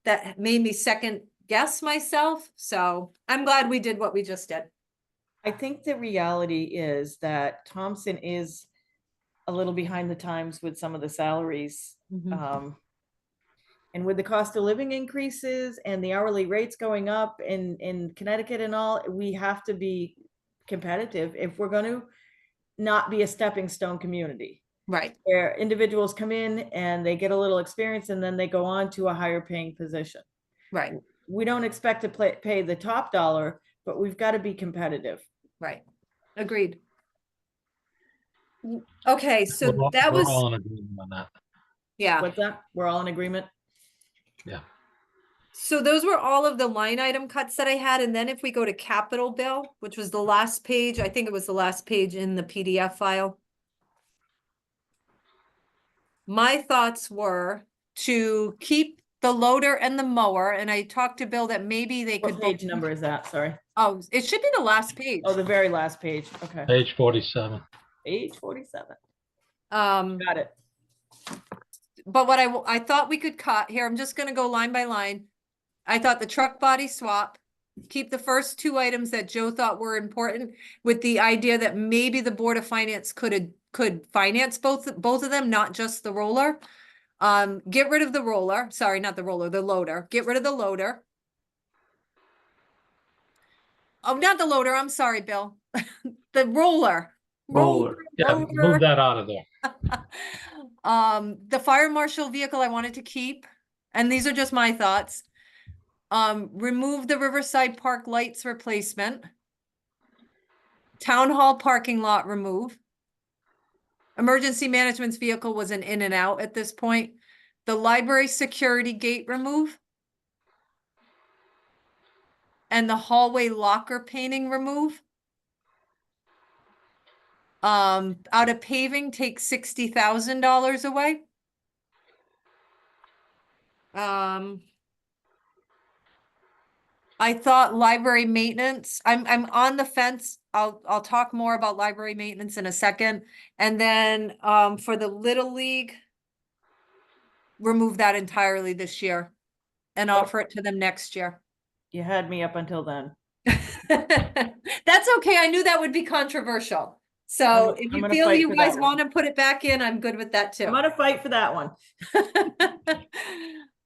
that made me second guess myself. So I'm glad we did what we just did. I think the reality is that Thompson is a little behind the times with some of the salaries. And with the cost of living increases and the hourly rates going up in Connecticut and all, we have to be competitive if we're going to not be a stepping stone community Right, where individuals come in and they get a little experience and then they go on to a higher paying position. right, We don't expect to pay the top dollar, but we've got to be competitive. right. Agreed. Okay, so We're all- that we're was, all in agreement on that. yeah. What's that? We're all in agreement? Yeah. So those were all of the line item cuts that I had. And then if we go to capital bill, which was the last page, I think it was the last page in the PDF file. My thoughts were to keep the loader and the mower, and I talked to Bill that maybe they What could. page number is that? Sorry. Oh, it should be the last page. Oh, the very last page. Okay. Page 47. Page 47. Um, Got it. but what I thought we could cut here, I'm just gonna go line by line. I thought the truck body swap, keep the first two items that Joe thought were important with the idea that maybe the Board of Finance could finance both of them, not just the roller. Get rid of the roller. Sorry, not the roller, the loader. Get rid of the loader. Oh, not the loader. I'm sorry, Bill. The roller. Roller. Yeah, move that out of there. The fire marshal vehicle I wanted to keep, and these are just my thoughts. Remove the Riverside Park lights replacement. Town hall parking lot remove. Emergency management's vehicle was an in and out at this point. The library security gate remove. And the hallway locker painting remove. Out of paving, take $60,000 away. I thought library maintenance, I'm on the fence. I'll talk more about library maintenance in a second. And then, for the Little League, remove that entirely this year and offer it to them next year. You had me up until then. That's okay. I knew that would be controversial. So I'm if you gonna feel fight you for that guys one. want to put it back in, I'm good with that too. I'm gonna fight for that one.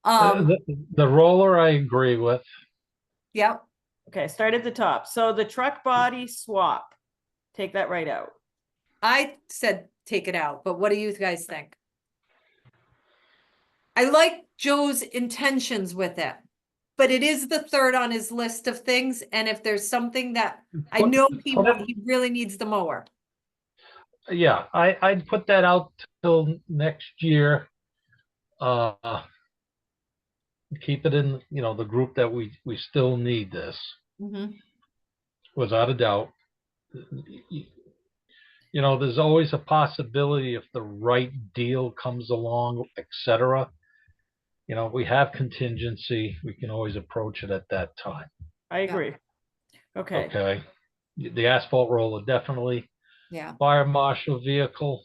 The roller I agree with. Yep. Okay, start at the top. So the truck body swap, take that right out. I said take it out, but what do you guys think? I like Joe's intentions with it, but it is the third on his list of things. And if there's something that I know he really needs the mower. Yeah, I'd put that out till next year. Keep it in, the group that we still need this, without a doubt. There's always a possibility if the right deal comes along, etc. We have contingency. We can always approach it at that time. I agree. Okay. Okay. The asphalt roller, definitely. Yeah. Fire marshal vehicle.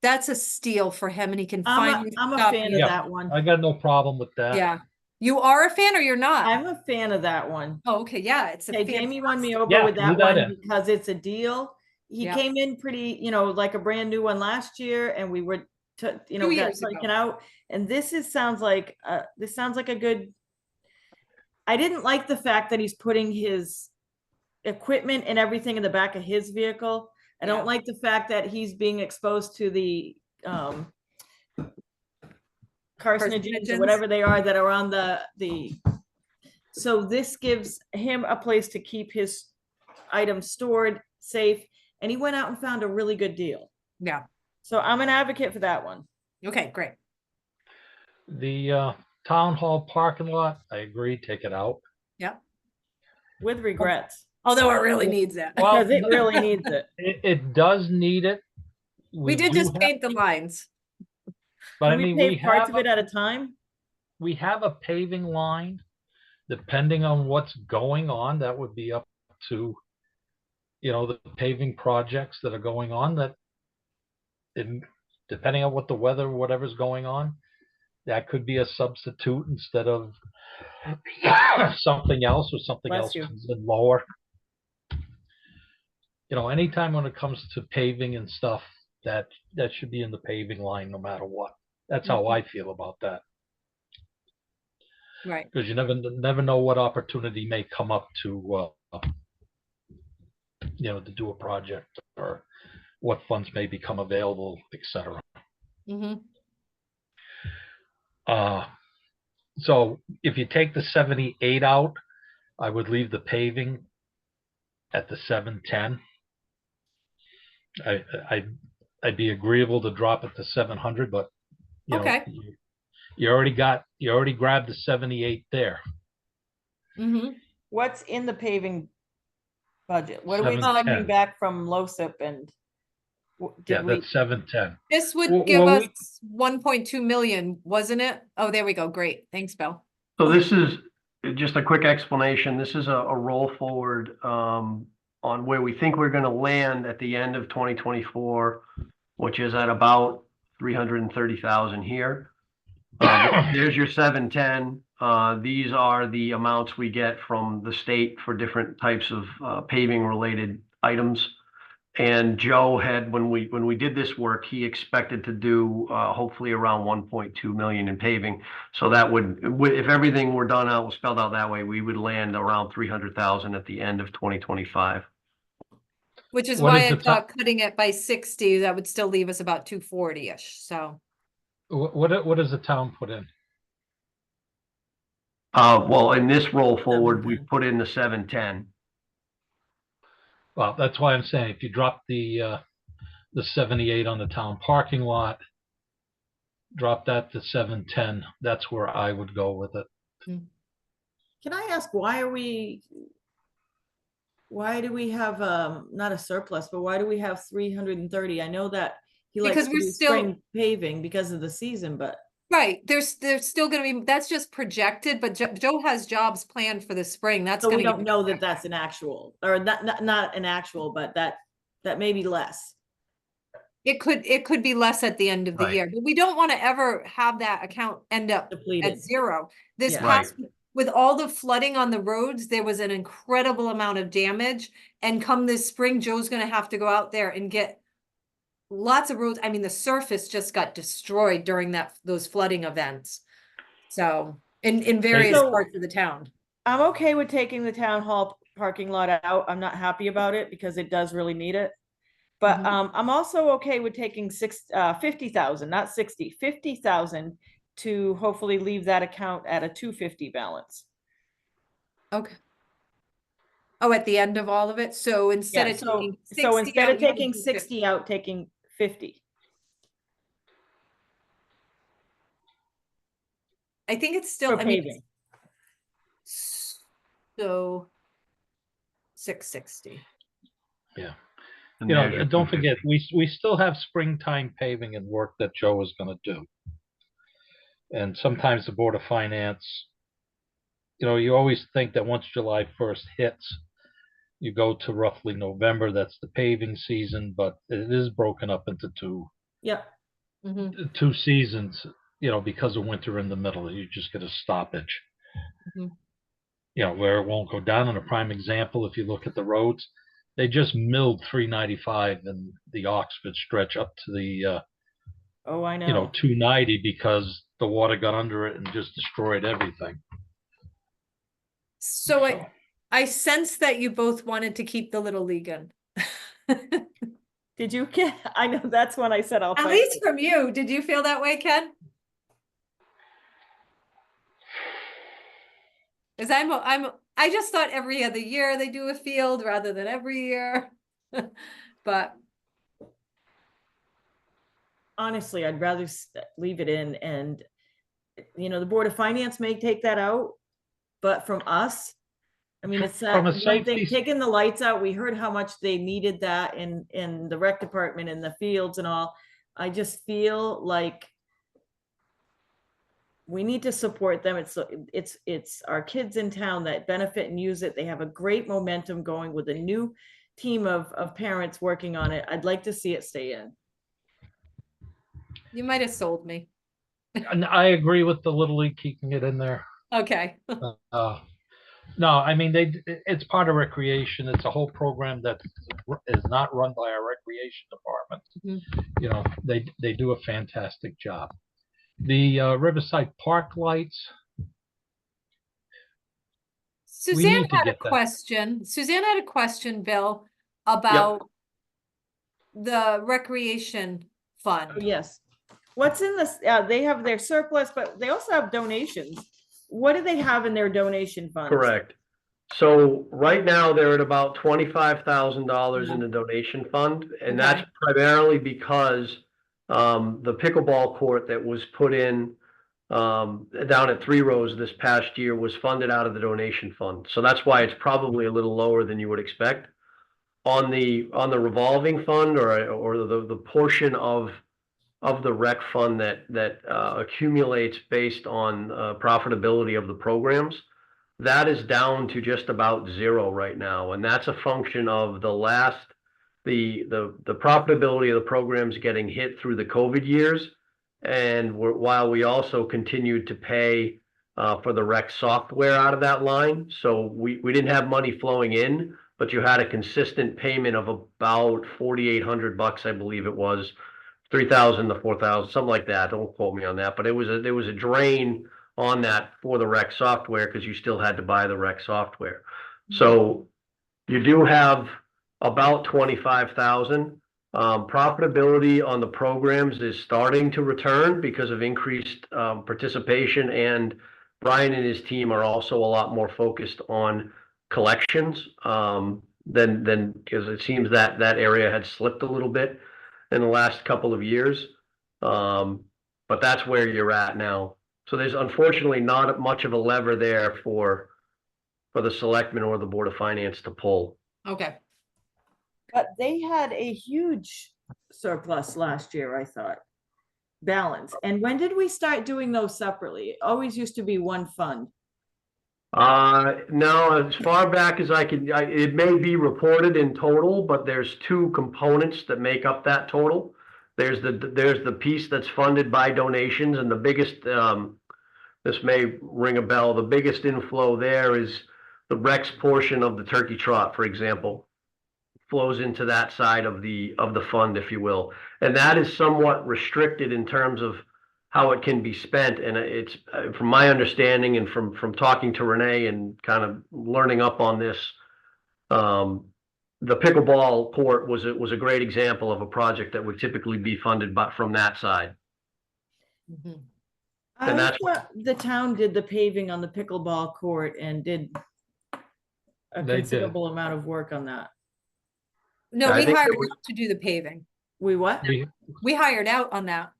That's a steal for him and he can I'm finally a stop fan you. of that one. I got no problem with that. Yeah. You are a fan or you're not? I'm a fan of that one. Oh, okay. Yeah. It's a Okay, Jamie won me fantastic- over Yeah, with that leave that one in. because it's a deal. He Yeah. came in pretty, like a brand new one last year, and we were, got years ago. taken out. And this sounds like a good. I didn't like the fact that he's putting his equipment and everything in the back of his vehicle. I Yeah. don't like the fact that he's being exposed to the carcinogens or whatever they are that are on the. So this gives him a place to keep his items stored, safe, and he went out and found a really good deal. Yeah. So I'm an advocate for that one. Okay, great. The town hall parking lot, I agree, take it out. Yep. With regrets, Although it really needs it. Well, because it really needs it. It does need it, We did do just have- paint the lines. But I Can we mean, pave parts of it at a time? we have a paving line. Depending on what's going on, that would be up to, the paving projects that are going on that, depending on what the weather, whatever's going on, that could be a substitute instead of something else, or something Bless else you. comes in lower. Anytime when it comes to paving and stuff, that should be in the paving line no matter what. That's how I feel about that. Right. Because you never know what opportunity may come up to to do a project, or what funds may become available, etc. Mm-hmm. So if you take the 78 out, I would leave the paving at the 710. I'd be agreeable to drop it to 700, but Okay. you already grabbed the 78 there. Mm-hmm. What's in the paving budget? What are we 710. expecting back from LoSiP and did we? That's 710. This would Well, give well, us 1.2 million, wasn't it? Oh, there we go. Great. Thanks, Bill. So this is just a quick explanation. This is a roll forward on where we think we're going to land at the end of 2024, which is at about 330,000 here. There's your 710. These are the amounts we get from the state for different types of paving related items. And Joe had, when we did this work, he expected to do hopefully around 1.2 million in paving. So that would, if everything were done out, spelled out that way, we would land around 300,000 at the end of 2025. Which is What why is I the thought cutting it by 60, that would still leave us about 240-ish. So, What does the town put in? Well, in this roll forward, we 710. put in the 710. Well, that's why I'm saying if you drop the 78 on the town parking lot, drop that to 710, that's where I would go with it. Can I ask, why do we have not a surplus, but why do we have 330? I know that he likes Because to we're do still- spring paving because of the season, but right, there's still going to be, that's just projected, but Joe has jobs planned for the spring. That's so going we to don't know that that's an actual, or not an actual, but that may be less. It could be less at the end of the Right. year, but we don't want to ever have that account end up Depleted. at zero. This Yeah. past, with all the flooding on the roads, there was an incredible amount of damage. And come this spring, Joe's gonna have to go out there and get lots of roads. I mean, the surface just got destroyed during those flooding events. So, in various So- parts of the town. I'm okay with taking the town hall parking lot out. I'm not happy about it because it does really need it. But Mhm. I'm also okay with taking 50,000, not 60, 50,000 to hopefully leave that account at a 250 balance. Okay. Oh, at the end of all of it? So instead Yeah, of so taking 60 instead out, of you would taking do 60 out, taking 50. I think it's still, For I mean, paving. so 660. And there's your Don't 250. forget, we still have springtime paving and work that Joe is going to do. And sometimes the Board of Finance, you always think that once July 1st hits, you go to roughly November, that's the paving season, but it is broken up into Yep. two seasons, because of winter in the middle. You just get a stoppage. Mhm. Where it won't go down. And a prime example, if you look at the roads, they just milled 395 in the Oxford stretch up to the Oh, I know. 290 because the water got under it and just destroyed everything. So I sense that you both wanted to keep the Little League in. Did you get? I know that's when I said I'll At fight least it. from you. Did you feel that way, Ken? Because I just thought every other year they do a field rather than every year. But Honestly, I'd rather leave it in, and the Board of Finance may take that out, but from us, I mean, it's From a that one thing, safety- taking the lights out, we heard how much they needed that in the rec department, in the fields and all. I just feel like we need to support them. It's our kids in town that benefit and use it. They have a great momentum going with a new team of parents working on it. I'd like to see it stay in. You might have sold me. And I agree with the Little League keeping it in there. Okay. No, I mean, it's part of recreation. It's a whole program that is not run by our recreation department. Mhm. You know, they do a fantastic job. The Riverside Park lights, Suzanne need to had a get that. question. Suzanne had a question, Bill, about the recreation Oh, fund. yes. What's in this? They have their surplus, but they also have donations. What do they have in their donation funds? Correct. So right now, they're at about $25,000 in the donation fund, and that's Okay. primarily because the pickleball court that was put in down at Three Rows this past year was funded out of the donation fund. So that's why it's probably a little lower than you would expect. On the revolving fund or the portion of the rec fund that accumulates based on profitability of the programs, that is down to just about zero right now, and that's a function of the profitability of the programs getting hit through the COVID years, and while we also continued to pay for the rec software out of that line, so we didn't have money flowing in, but you had a consistent payment of about $4,800, I believe it was, 3,000 to 4,000, something like that. Don't quote me on that, but there was a drain on that for the rec software because you still had to buy the rec software. So you do have about 25,000. Profitability on the programs is starting to return because of increased participation, and Brian and his team are also a lot more focused on collections than because it seems that area had slipped a little bit in the last couple of years. But that's where you're at now. So there's unfortunately not much of a lever there for the selectmen or the Board of Finance to pull. Okay. But they had a huge surplus last year, I thought. Balance. And when did we start doing those separately? It always used to be one fund. No, as far back as it may be reported in total, but there's two components that make up that total. There's the piece that's funded by donations, and the biggest, this may ring a bell, the biggest inflow there is the Rex portion of the turkey trot, for example, flows into that side of the fund, if you will. And that is somewhat restricted in terms of how it can be spent. And it's from my understanding and from talking to Renee and kind of learning up on this, the pickleball court was a great example of a project that would typically be funded from that side. Mhm. And I that's thought the town did the paving on the pickleball court and did a They did. considerable amount of work on that. No, I we think hired there was- out to do the paving. We what? We hired out on that.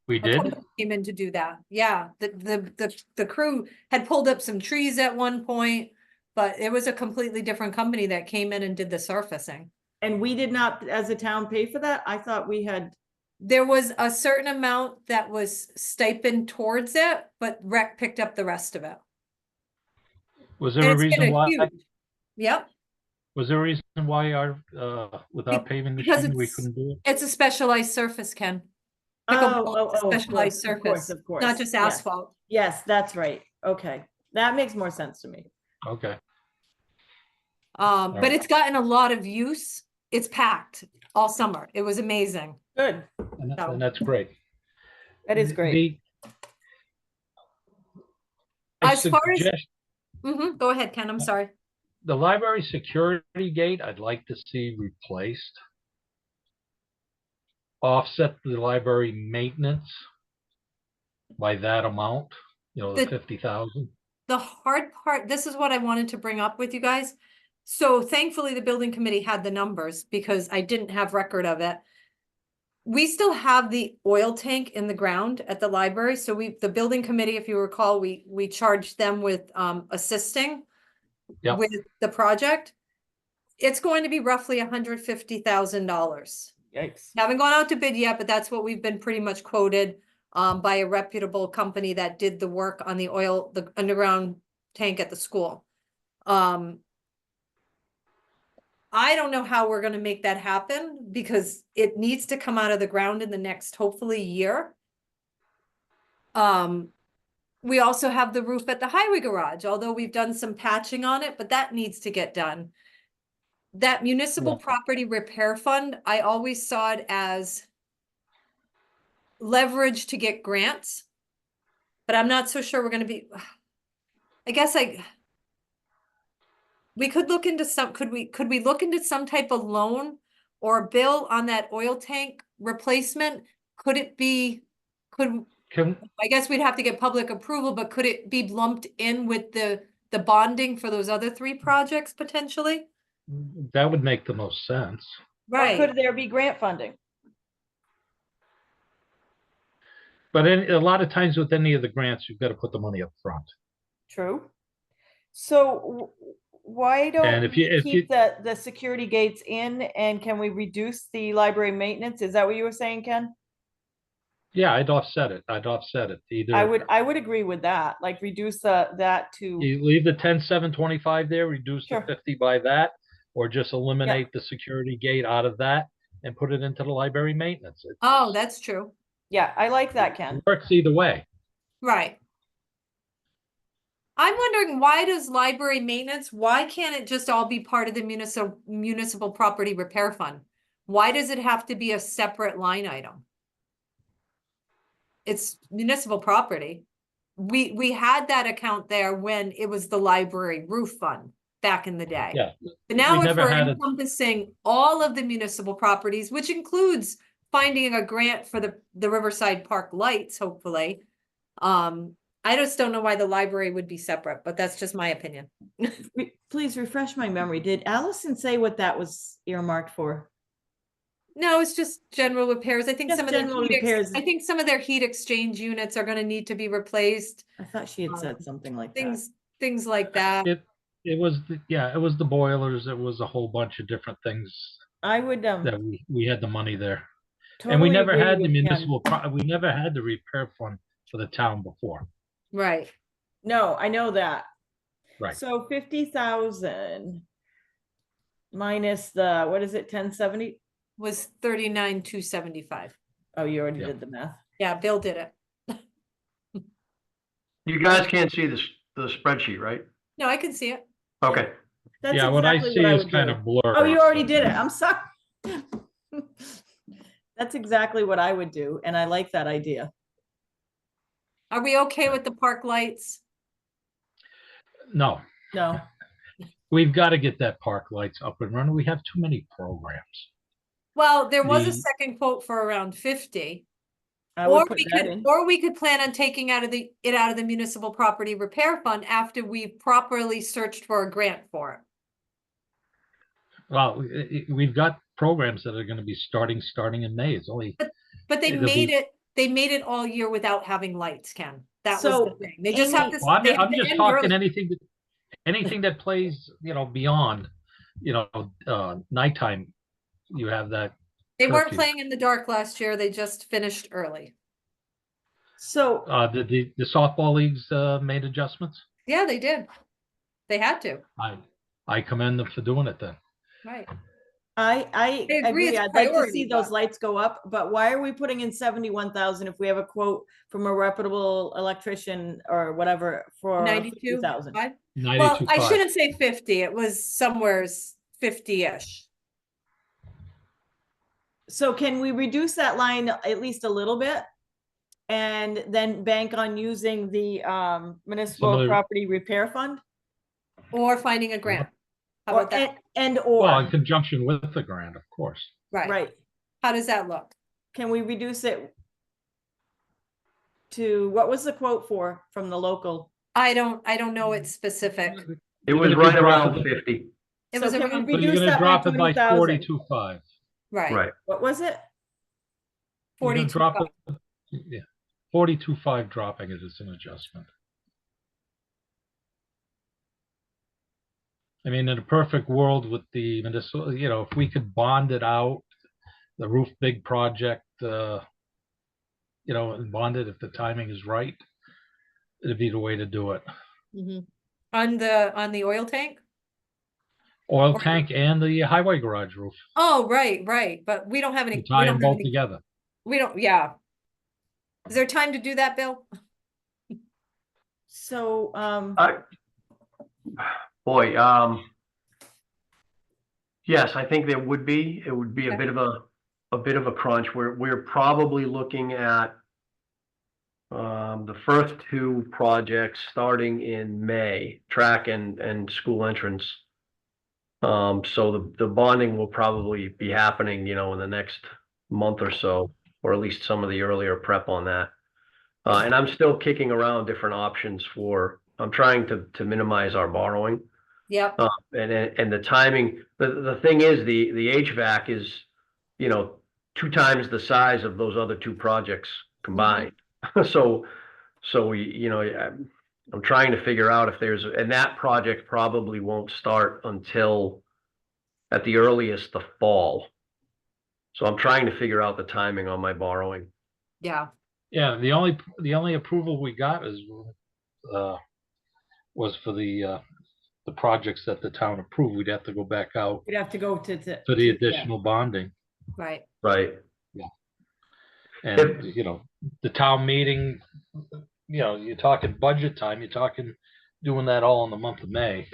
We A did? company came in to do that. Yeah, the crew had pulled up some trees at one point, but it was a completely different company that came in and did the surfacing. And we did not, as a town, pay for that? I thought we had, There was a certain amount that was stipend towards it, but rec picked up the rest of it. Was And there a it's reason been a why, huge. Yep, was there a reason why with our Be- paving because machine, we it's- couldn't do it? it's a specialized surface, Ken. oh, Pickleball is a of specialized course, of course, surface, of course. not just Yes. asphalt. Yes, that's right. Okay. That makes more sense to me. Okay. But Alright. it's gotten a lot of use. It's packed all summer. It was amazing. Good. And that's great. That is great. As far as- suggest Go ahead, Ken, I'm sorry. the library security gate, I'd like to see replaced. Offset the library maintenance by that amount, the The- 50,000. The hard part, this is what I wanted to bring up with you guys. So thankfully, the building committee had the numbers because I didn't have record of it. We still have the oil tank in the ground at the library. So the building committee, if you recall, we charged them with assisting. Yep. with the project, it's going to be roughly $150,000. Yikes. Haven't gone out to bid yet, but that's what we've been pretty much quoted by a reputable company that did the work on the underground tank at the school. I don't know how we're gonna make that happen because it needs to come out of the ground in the next, hopefully, year. We also have the roof at the highway garage, although we've done some patching on it, but that needs to get done. That municipal Yeah. property repair fund, I always saw it as leverage to get grants. But I'm not so sure we're gonna be, I guess we could look into could we look into some type of loan or a bill on that oil tank replacement? Could it be, I guess we'd have to get public approval, but could it be lumped in with the bonding for those other 3 projects potentially? That would make the most sense. Or could there be grant funding? But a lot of times with any of the grants, you've got to put the money up front. True. So why don't And if we you- keep the security gates in, and can we reduce the library maintenance? Is that what you were saying, Ken? Yeah, I'd offset it. Either I would agree with that, like reduce that to, you leave the 10,725 there, reduce Sure. the 50 by that, or just eliminate the security gate out of that and put it into the library maintenance. Oh, that's true. yeah, I like that, Ken. It works either way. Right. I'm wondering, why does library maintenance, why can't it just all be part of the municipal property repair fund? Why does it have to be a separate line item? It's municipal property. We had that account there when it was the library roof fund back in the day. Yeah. But now We if never we're had it. encompassing all of the municipal properties, which includes finding a grant for the Riverside Park lights, hopefully. I just don't know why the library would be separate, but that's just my opinion. Please refresh my memory. Did Allison say what that was earmarked for? No, it's just general repairs. I think Just some of the general repairs. I think some of their heat exchange units are gonna need to be replaced. I thought she had said something like that. Things like that. It was the boilers. It was a whole bunch of different things I would that we had the money there. And totally we never agree had the with Ken. municipal, we never had the repair fund for the town before. Right. No, I know that. Right. So 50,000 minus the, what is it, 1070? Was 39,275. Oh, you already Yeah. did the math. Yeah, Bill did it. You guys can't see the spreadsheet, right? No, I can see it. Okay. That's Yeah, what I exactly see is would kind do. of blurry. Oh, you already so- did it. I'm sorry. That's exactly what I would do, and I like that idea. Are we okay with the park lights? No, No, we've got to get that park lights up and running. We have too many programs. Well, there was a The- second quote for around 50. I Or would put that in. we could plan on taking out of the municipal property repair fund after we've properly searched for a grant for it. Well, we've got programs that are going to be starting in May. It's only, But they It'll made be- it all year without having lights, Ken. That was So, the thing. They just have Amy- to. well, they have I'm to just end talking early. anything that plays, beyond, nighttime. You have that. They weren't curfew. playing in the dark last year. They just finished early. So, The softball leagues made adjustments. Yeah, they did. They had to, I commend them for doing it then. right? I I agree, agree. it's I'd like to priority, see those but- lights go up, but why are we putting in 71,000 if we have a quote from a reputable electrician or whatever for 92. 50,000? Well, 92.5. I shouldn't say 50. It was somewhere's 50-ish. So can we reduce that line at least a little bit? And then bank on using the municipal the- property repair fund? Or finding a grant. How Or, about that? or, Well, in conjunction with the grant, of course. Right. right, How does that look? can we reduce it to, what was the quote for from the local? I don't know it's specific. It was You're gonna right be around dropping 50. It So was can we around, So you're reduce gonna that by drop it by 20,000? 42.5. right, Right. What was it? You're gonna 42. drop it, yeah, 42.5 dropping it is an adjustment. I mean, in a perfect world with the municipal, if we could bond it out, the roof big project, and bond it if the timing is right, it'd be the way to do it. Mhm. On the oil tank? Oil Or- tank and the highway garage roof, Oh, right, but we don't have we any, tie them both together. we don't, yeah. Is there time to do that, Bill? So, I, boy, yes, I think there would be. It would be a Okay. bit of a crunch. We're probably looking at the first two projects starting in May, track and school entrance. So the bonding will probably be happening, in the next month or so, or at least some of the earlier prep on that. And I'm still kicking around different options I'm trying to minimize our borrowing. Yep, And the timing, the thing is, the HVAC is, 2 times the size of those other two projects combined. So I'm trying to figure out if and that project probably won't start until at the earliest the fall. So I'm trying to figure out the timing on my borrowing. yeah, Yeah, the only approval we got was for the projects that the town approved. We'd have to go back out we'd have to go for the yeah. additional bonding. right. Right. And, the town meeting, you're talking budget time, you're talking doing that all in the month of May.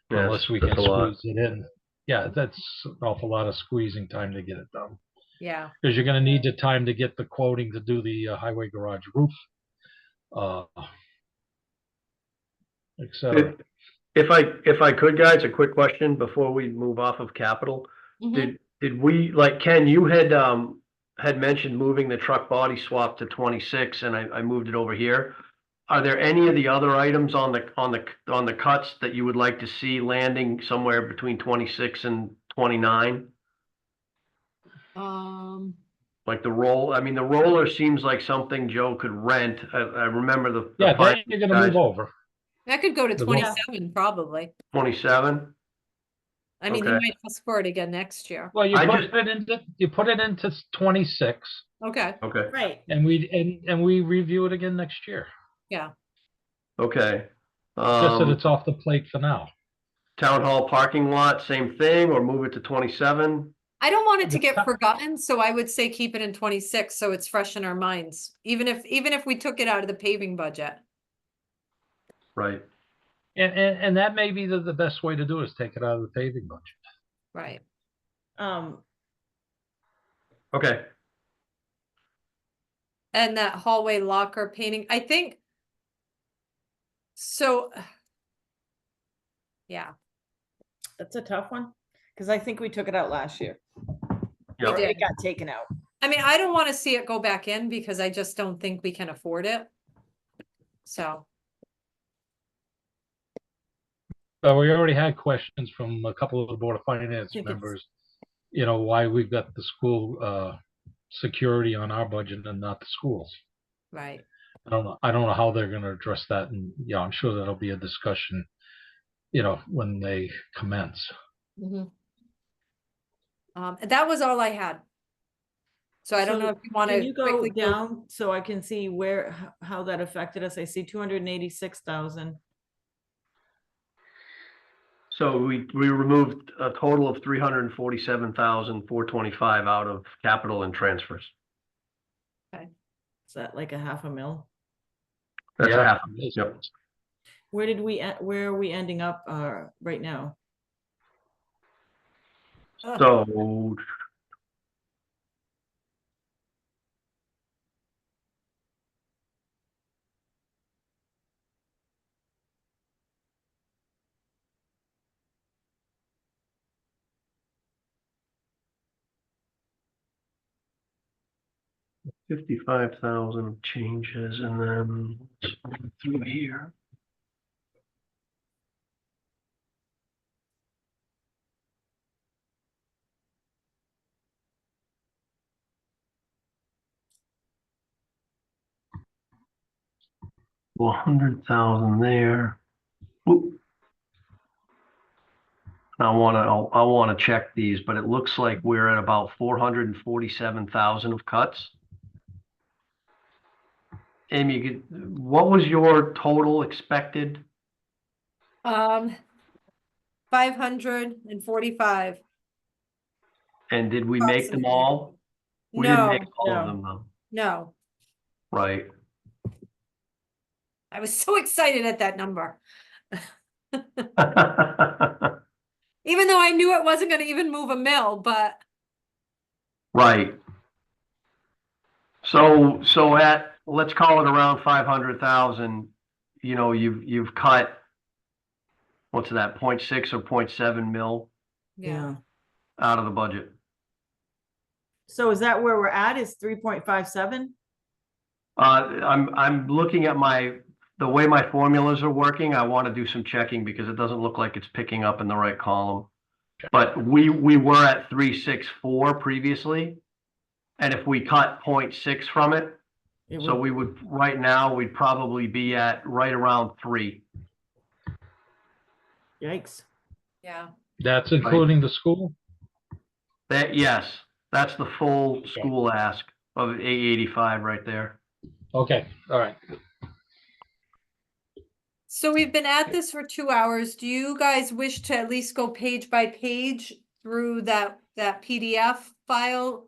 Unless we can that's a lot. squeeze it in. Yeah, that's an awful lot of squeezing time to get it done. Yeah, Because you're gonna need the time to get the quoting to do the highway garage roof. Et cetera. If I could, guys, a quick question before we move off of capital. Mhm. Did we, like Ken, you had mentioned moving the truck body swap to 26 and I moved it over here. Are there any of the other items on the cuts that you would like to see landing somewhere between 26 and 29? Like the roller seems like something Joe could rent. I remember the Yeah, then finance you're gonna guys, move over. that could go to The vote. 27 probably. 27. I mean, you Okay. might ask for it again next year. Well, I you put it into 26 Okay, Okay. Right. and we review it again next year. yeah. Okay. Just that it's off the plate for now. Town hall parking lot, same thing, or move it to 27? I don't want it to The get top- forgotten, so I would say keep it in 26 so it's fresh in our minds, even if we took it out of the paving budget. Right. And that may be the best way to do is take it out of the paving budget. Right. Okay. And that hallway locker painting, I think. So. Yeah, That's a tough one, because I think we took it out last year. we Yep. did. It got taken out. I mean, I don't want to see it go back in because I just don't think we can afford it. So, So we already had questions from a couple of the Board of Finance think it's- members, why we've got the school security on our budget and not the schools. right. I don't know how they're gonna address that, and I'm sure that'll be a discussion, when they commence. Mhm. That was all I had. So I don't know if you want Can to you go quickly go. down so I can see how that affected us? I see 286,000. So we removed a total of 347,425 out of capital and transfers. Is that like a half a mil? That's a Yeah. half. Yep. Where are we ending up right now? So $55,000 changes and then through here. Well, 100,000 there. Oop. I wanna check these, but it looks like we're at about 447,000 of cuts. Amy, what was your total expected? 545. And did we make them all? We didn't make all of No. them though, No, right? I was so excited at that number. Even though I knew it wasn't gonna even move a mill, but Right. So let's call it around 500,000, you've cut, what's that, 0.6 or 0.7 mil yeah. out of the budget. So is that where we're at, is 3.57? I'm looking at the way my formulas are working. I want to do some checking because it doesn't look like it's picking up in the right column. But we were at 364 previously. And if we cut 0.6 from it, so right now, we'd probably be at right around 3. Yikes. Yeah. That's including the school? Yes, that's the full school ask of 885 right there. Okay, all right. So we've been at this for 2 hours. Do you guys wish to at least go page by page through that PDF file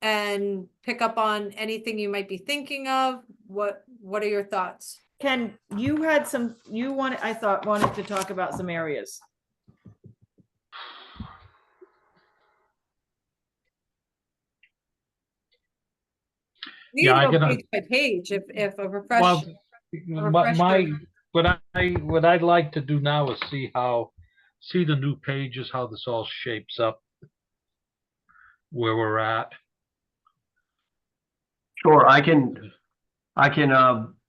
and pick up on anything you might be thinking of? What are your thoughts? Ken, you had some, wanted to talk about some areas. We Yeah, can I go gotta- page by page if a refresh. Well, refresher. what I'd like to do now is see the new pages, how this all shapes up, where we're at. Sure, I can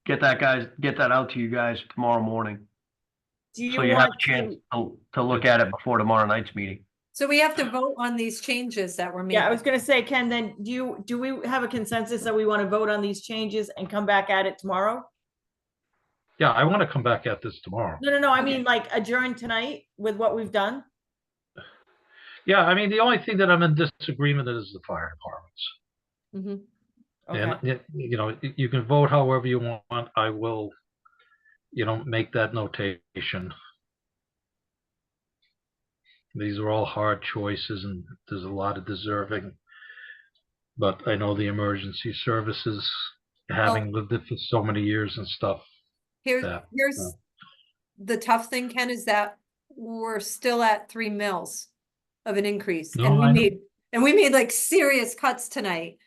get that out to you guys tomorrow morning. Do you So you have want a chance to look at it before tomorrow night's meeting. So we have to vote on these changes that were made. Yeah, I was gonna say, Ken, then do we have a consensus that we want to vote on these changes and come back at it tomorrow? Yeah, I want to come back at this tomorrow. No, I mean like adjourn tonight with what we've done? Yeah, I mean, the only thing that I'm in disagreement is the fire departments. Mhm. Okay, And, you can vote however you want. I will, make that notation. These are all hard choices and there's a lot of deserving. But I know the emergency services, having lived it for so many years and stuff. Here's Yeah. the tough thing, Ken, is that we're still at 3 mils of an increase. No, And I know. we made like serious cuts tonight.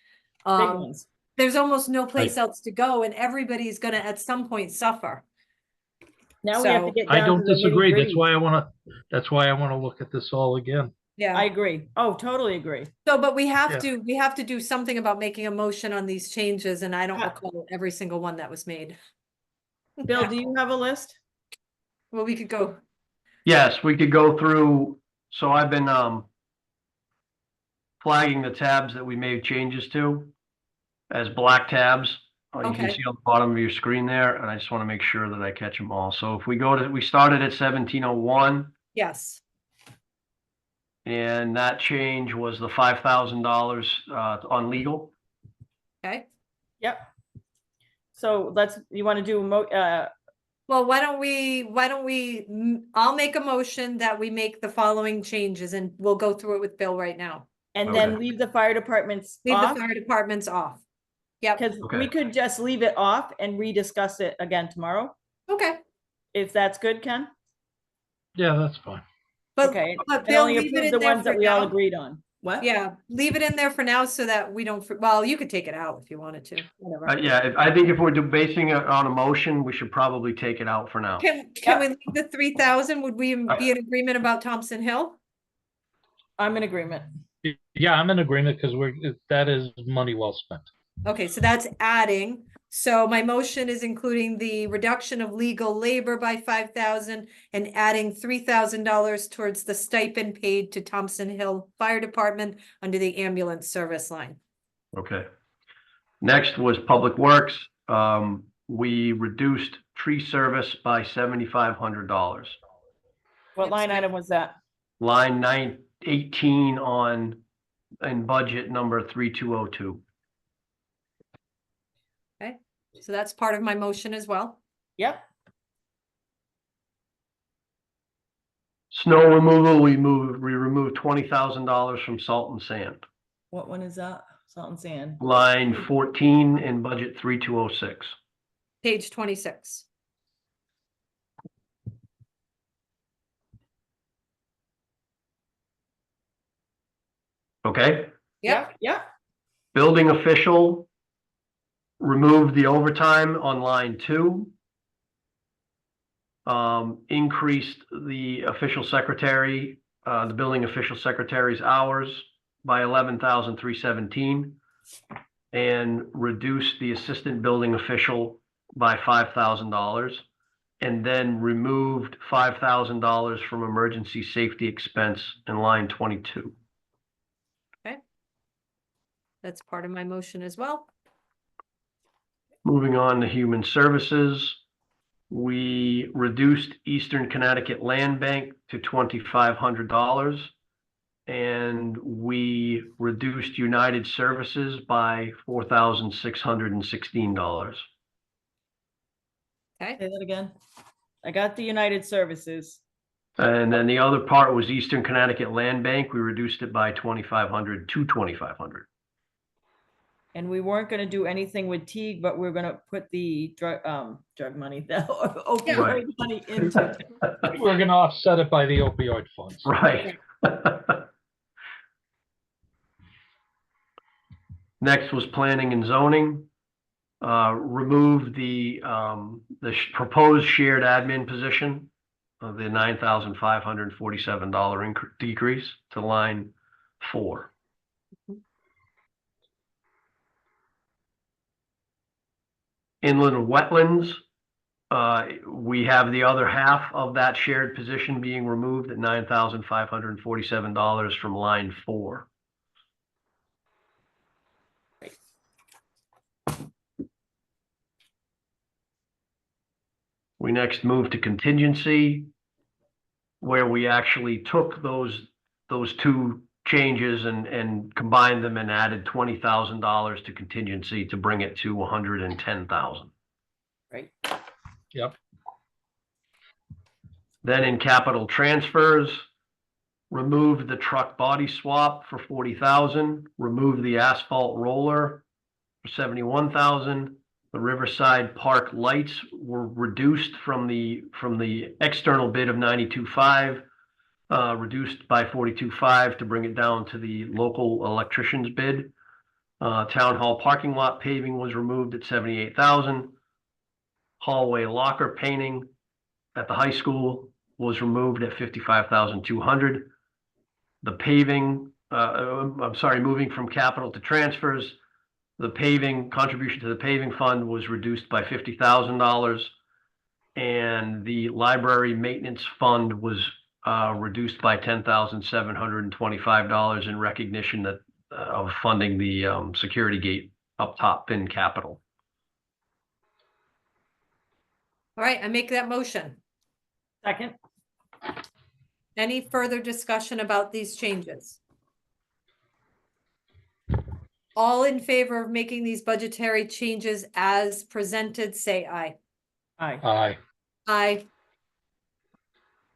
big ones. There's almost no place else to go and everybody's gonna at some point suffer. Now we have to So- get I down to don't the disagree. nitty-gritty. That's why I want to look at this all again. Yeah. I agree. Oh, totally agree. So, but we have Yeah. to do something about making a motion on these changes, and I don't Yeah. recall every single one that was made. Bill, do you have a list? Well, we could go, Yes, we could go through, so I've been flagging the tabs that we made changes to as black tabs. You can Okay. see on the bottom of your screen there, and I just want to make sure that I catch them all. So if we started at 1701, yes, and that change was the $5,000 on legal. okay. Yep. So you want to do Well, I'll make a motion that we make the following changes, and we'll go through it with Bill right now. and then Okay. leave the fire departments Leave off? the fire departments off. Yep, Because Okay. we could just leave it off and rediscuss it again tomorrow, okay, if that's good, Ken? Yeah, that's fine. but, Okay, but and Bill, only leave it approve in the there ones that for we all now. agreed on. What? Yeah, leave it in there for now so that we don't, well, you could take it out if you wanted to, whatever. Yeah, I think if we're basing it on a motion, we should probably take it out for now. Can we leave the 3,000? Would we be in agreement about Thompson Hill? I'm in agreement. Yeah, I'm in agreement because that is money well spent. Okay, so that's adding. So my motion is including the reduction of legal labor by 5,000 and adding $3,000 towards the stipend paid to Thompson Hill Fire Department under the ambulance service line. Okay. Next was Public Works. We reduced tree service by $7,500. What Yep, line sorry. item was that? line 918 in budget number 3202. Okay, so that's part of my motion as well. Yep. Snow removal, we removed $20,000 from salt and sand. What one is that? Salt and sand. Line 14 in budget 3206. Page 26. Okay? Yep, Yep. Building official, removed the overtime on line 2. Increased the official secretary, the building official secretary's hours by 11,317, and reduced the assistant building official by $5,000, and then removed $5,000 from emergency safety expense in line 22. that's part of my motion as well. Moving on to human services, we reduced Eastern Connecticut Land Bank to $2,500, and we reduced United Services by $4,616. Okay, Say that again. I got the United Services. And then the other part was Eastern Connecticut Land Bank. We reduced it by 2,500 to 2,500. And we weren't gonna do anything with Teague, but we're gonna put the drug money, the opioid money into it. We're gonna offset it by the opioid funds. Right. Next was planning and zoning. Removed the proposed shared admin position of the $9,547 decrease to line 4. Inland wetlands, we have the other half of that shared position being removed at $9,547 from line 4. We next move to contingency, where we actually took those two changes and combined them and added $20,000 to contingency to bring it to $110,000. Right. Yep. Then in capital transfers, removed the truck body swap for $40,000, removed the asphalt roller for $71,000. The Riverside Park lights were reduced from the external bid of $92,500. Reduced by $42,500 to bring it down to the local electrician's bid. Town hall parking lot paving was removed at $78,000. Hallway locker painting at the high school was removed at $55,200. The paving, moving from capital to transfers, the paving contribution to the paving fund was reduced by $50,000, and the library maintenance fund was reduced by $10,725 in recognition that of funding the security gate up top in capital. all right, I make that motion. Second. Any further discussion about these changes? All in favor of making these budgetary changes as presented, say aye. Aye. Aye. Aye.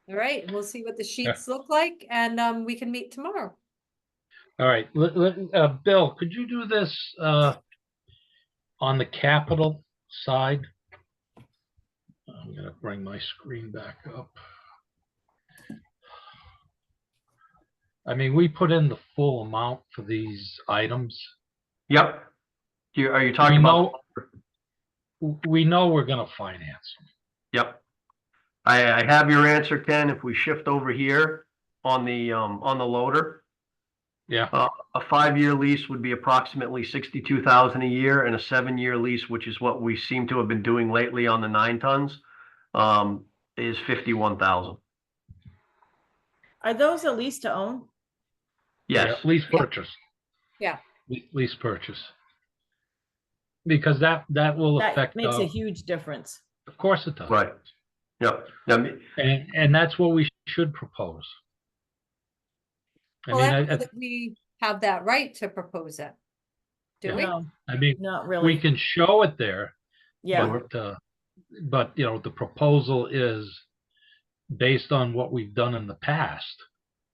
All right, and we'll see what the sheets look like, and we can meet tomorrow. All right, Bill, could you do this on the capital side? I'm gonna bring my screen back up. I mean, we put in the full amount for these items. Yep. Are you talking about? We know we're gonna finance them. Yep. I have your answer, Ken. If we shift over here on the loader. Yeah. A 5-year lease would be approximately $62,000 a year, and a 7-year lease, which is what we seem to have been doing lately on the 9 tons, is $51,000. Are those a lease to own? Yes. Yeah, lease purchase. Yeah. Lease purchase. Because that will That affect. makes a huge difference. Of course it does. Right. Yep. And that's what we should propose. I Well, mean, I don't know that we have that right to propose it. Do Yeah. we? No, I mean, not we really. can show it there, Yeah, but you know, the proposal is based on what we've done in the past.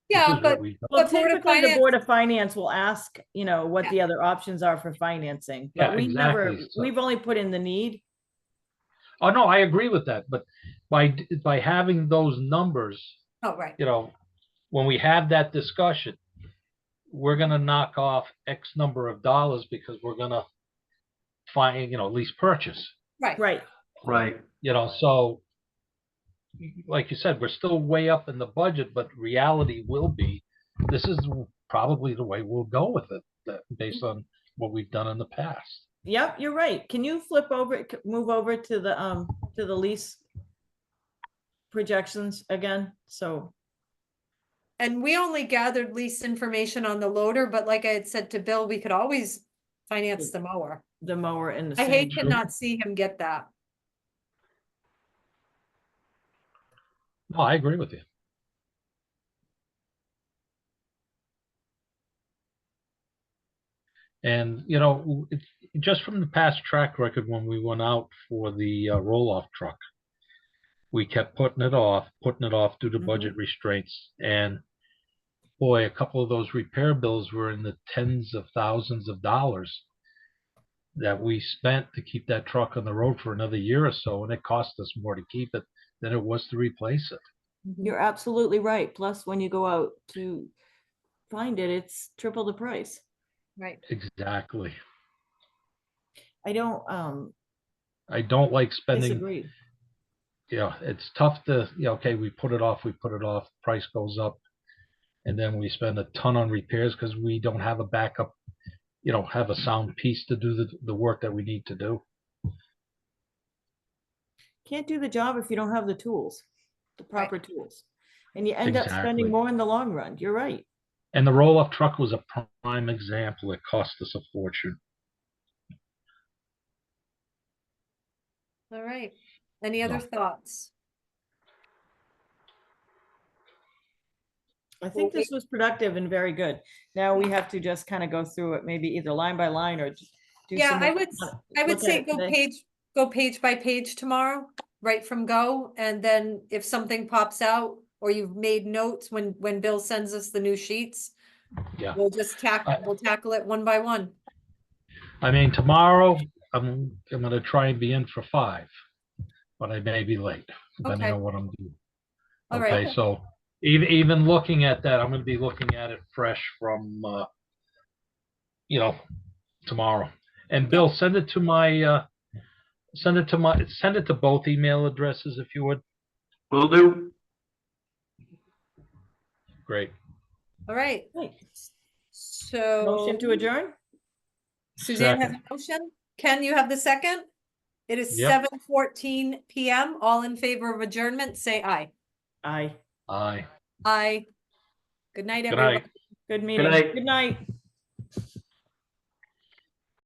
This Yeah, is but what we've done. well, But Board of typically the Finance- Board of Finance will ask, what Yeah. the other options are for financing, Yeah, but we've never, exactly. So- we've only put in the need. Oh, no, I agree with that, but by having those numbers, oh, right, when we have that discussion, we're gonna knock off X number of dollars because we're gonna find, lease purchase, right. Right. Right. so like you said, we're still way up in the budget, but reality will be, this is probably the way we'll go with it, based on what we've done in the past. Yep, you're right. Can you move over to the lease projections again? So, And we only gathered lease information on the loader, but like I had said to Bill, we could always finance the mower. the mower and the I same. hate to not see him get that. No, I agree with you. And, just from the past track record, when we went out for the roll-off truck, we kept putting it off due to Mhm. budget restraints. And boy, a couple of those repair bills were in the tens of thousands of dollars that we spent to keep that truck on the road for another year or so. And it cost us more to keep it than it was to replace it. You're absolutely right. Plus, when you go out to find it, it's triple the price. Right. Exactly. I don't I don't like spending, disagree. it's tough to, okay, we put it off, price goes up. And then we spend a ton on repairs because we don't have a backup, have a sound piece to do the work that we need to do. Can't do the job if you don't have the tools, the Right. proper tools. And you end up Exactly. spending more in the long run. You're right. And the roll-off truck was a prime example. It cost us a fortune. All right. Any other No. thoughts? I think this was productive and very good. Now we have to just kind of go through it, maybe either line by line or do Yeah, some I more- would look say at it today. go page by page tomorrow, right from go. And then if something pops out or you've made notes when Bill sends us the new sheets, Yeah. we'll just we'll tackle it one by one. I mean, tomorrow I'm going to try and be in for 5, but I may be late depending Okay. on what I'm doing. All Okay, right. so even looking at that, I'm going to be looking at it fresh from, tomorrow. And Bill, send it to both email addresses if you would. Will do. Great. All right. Right. So Motion to adjourn? Suzanne has Second. a motion. Ken, you have the second? It is Yep. 7:14 PM. All in favor of adjournment, say aye. Aye. Aye. Aye. Good night, Good everyone. night. Good meeting. night. Good night.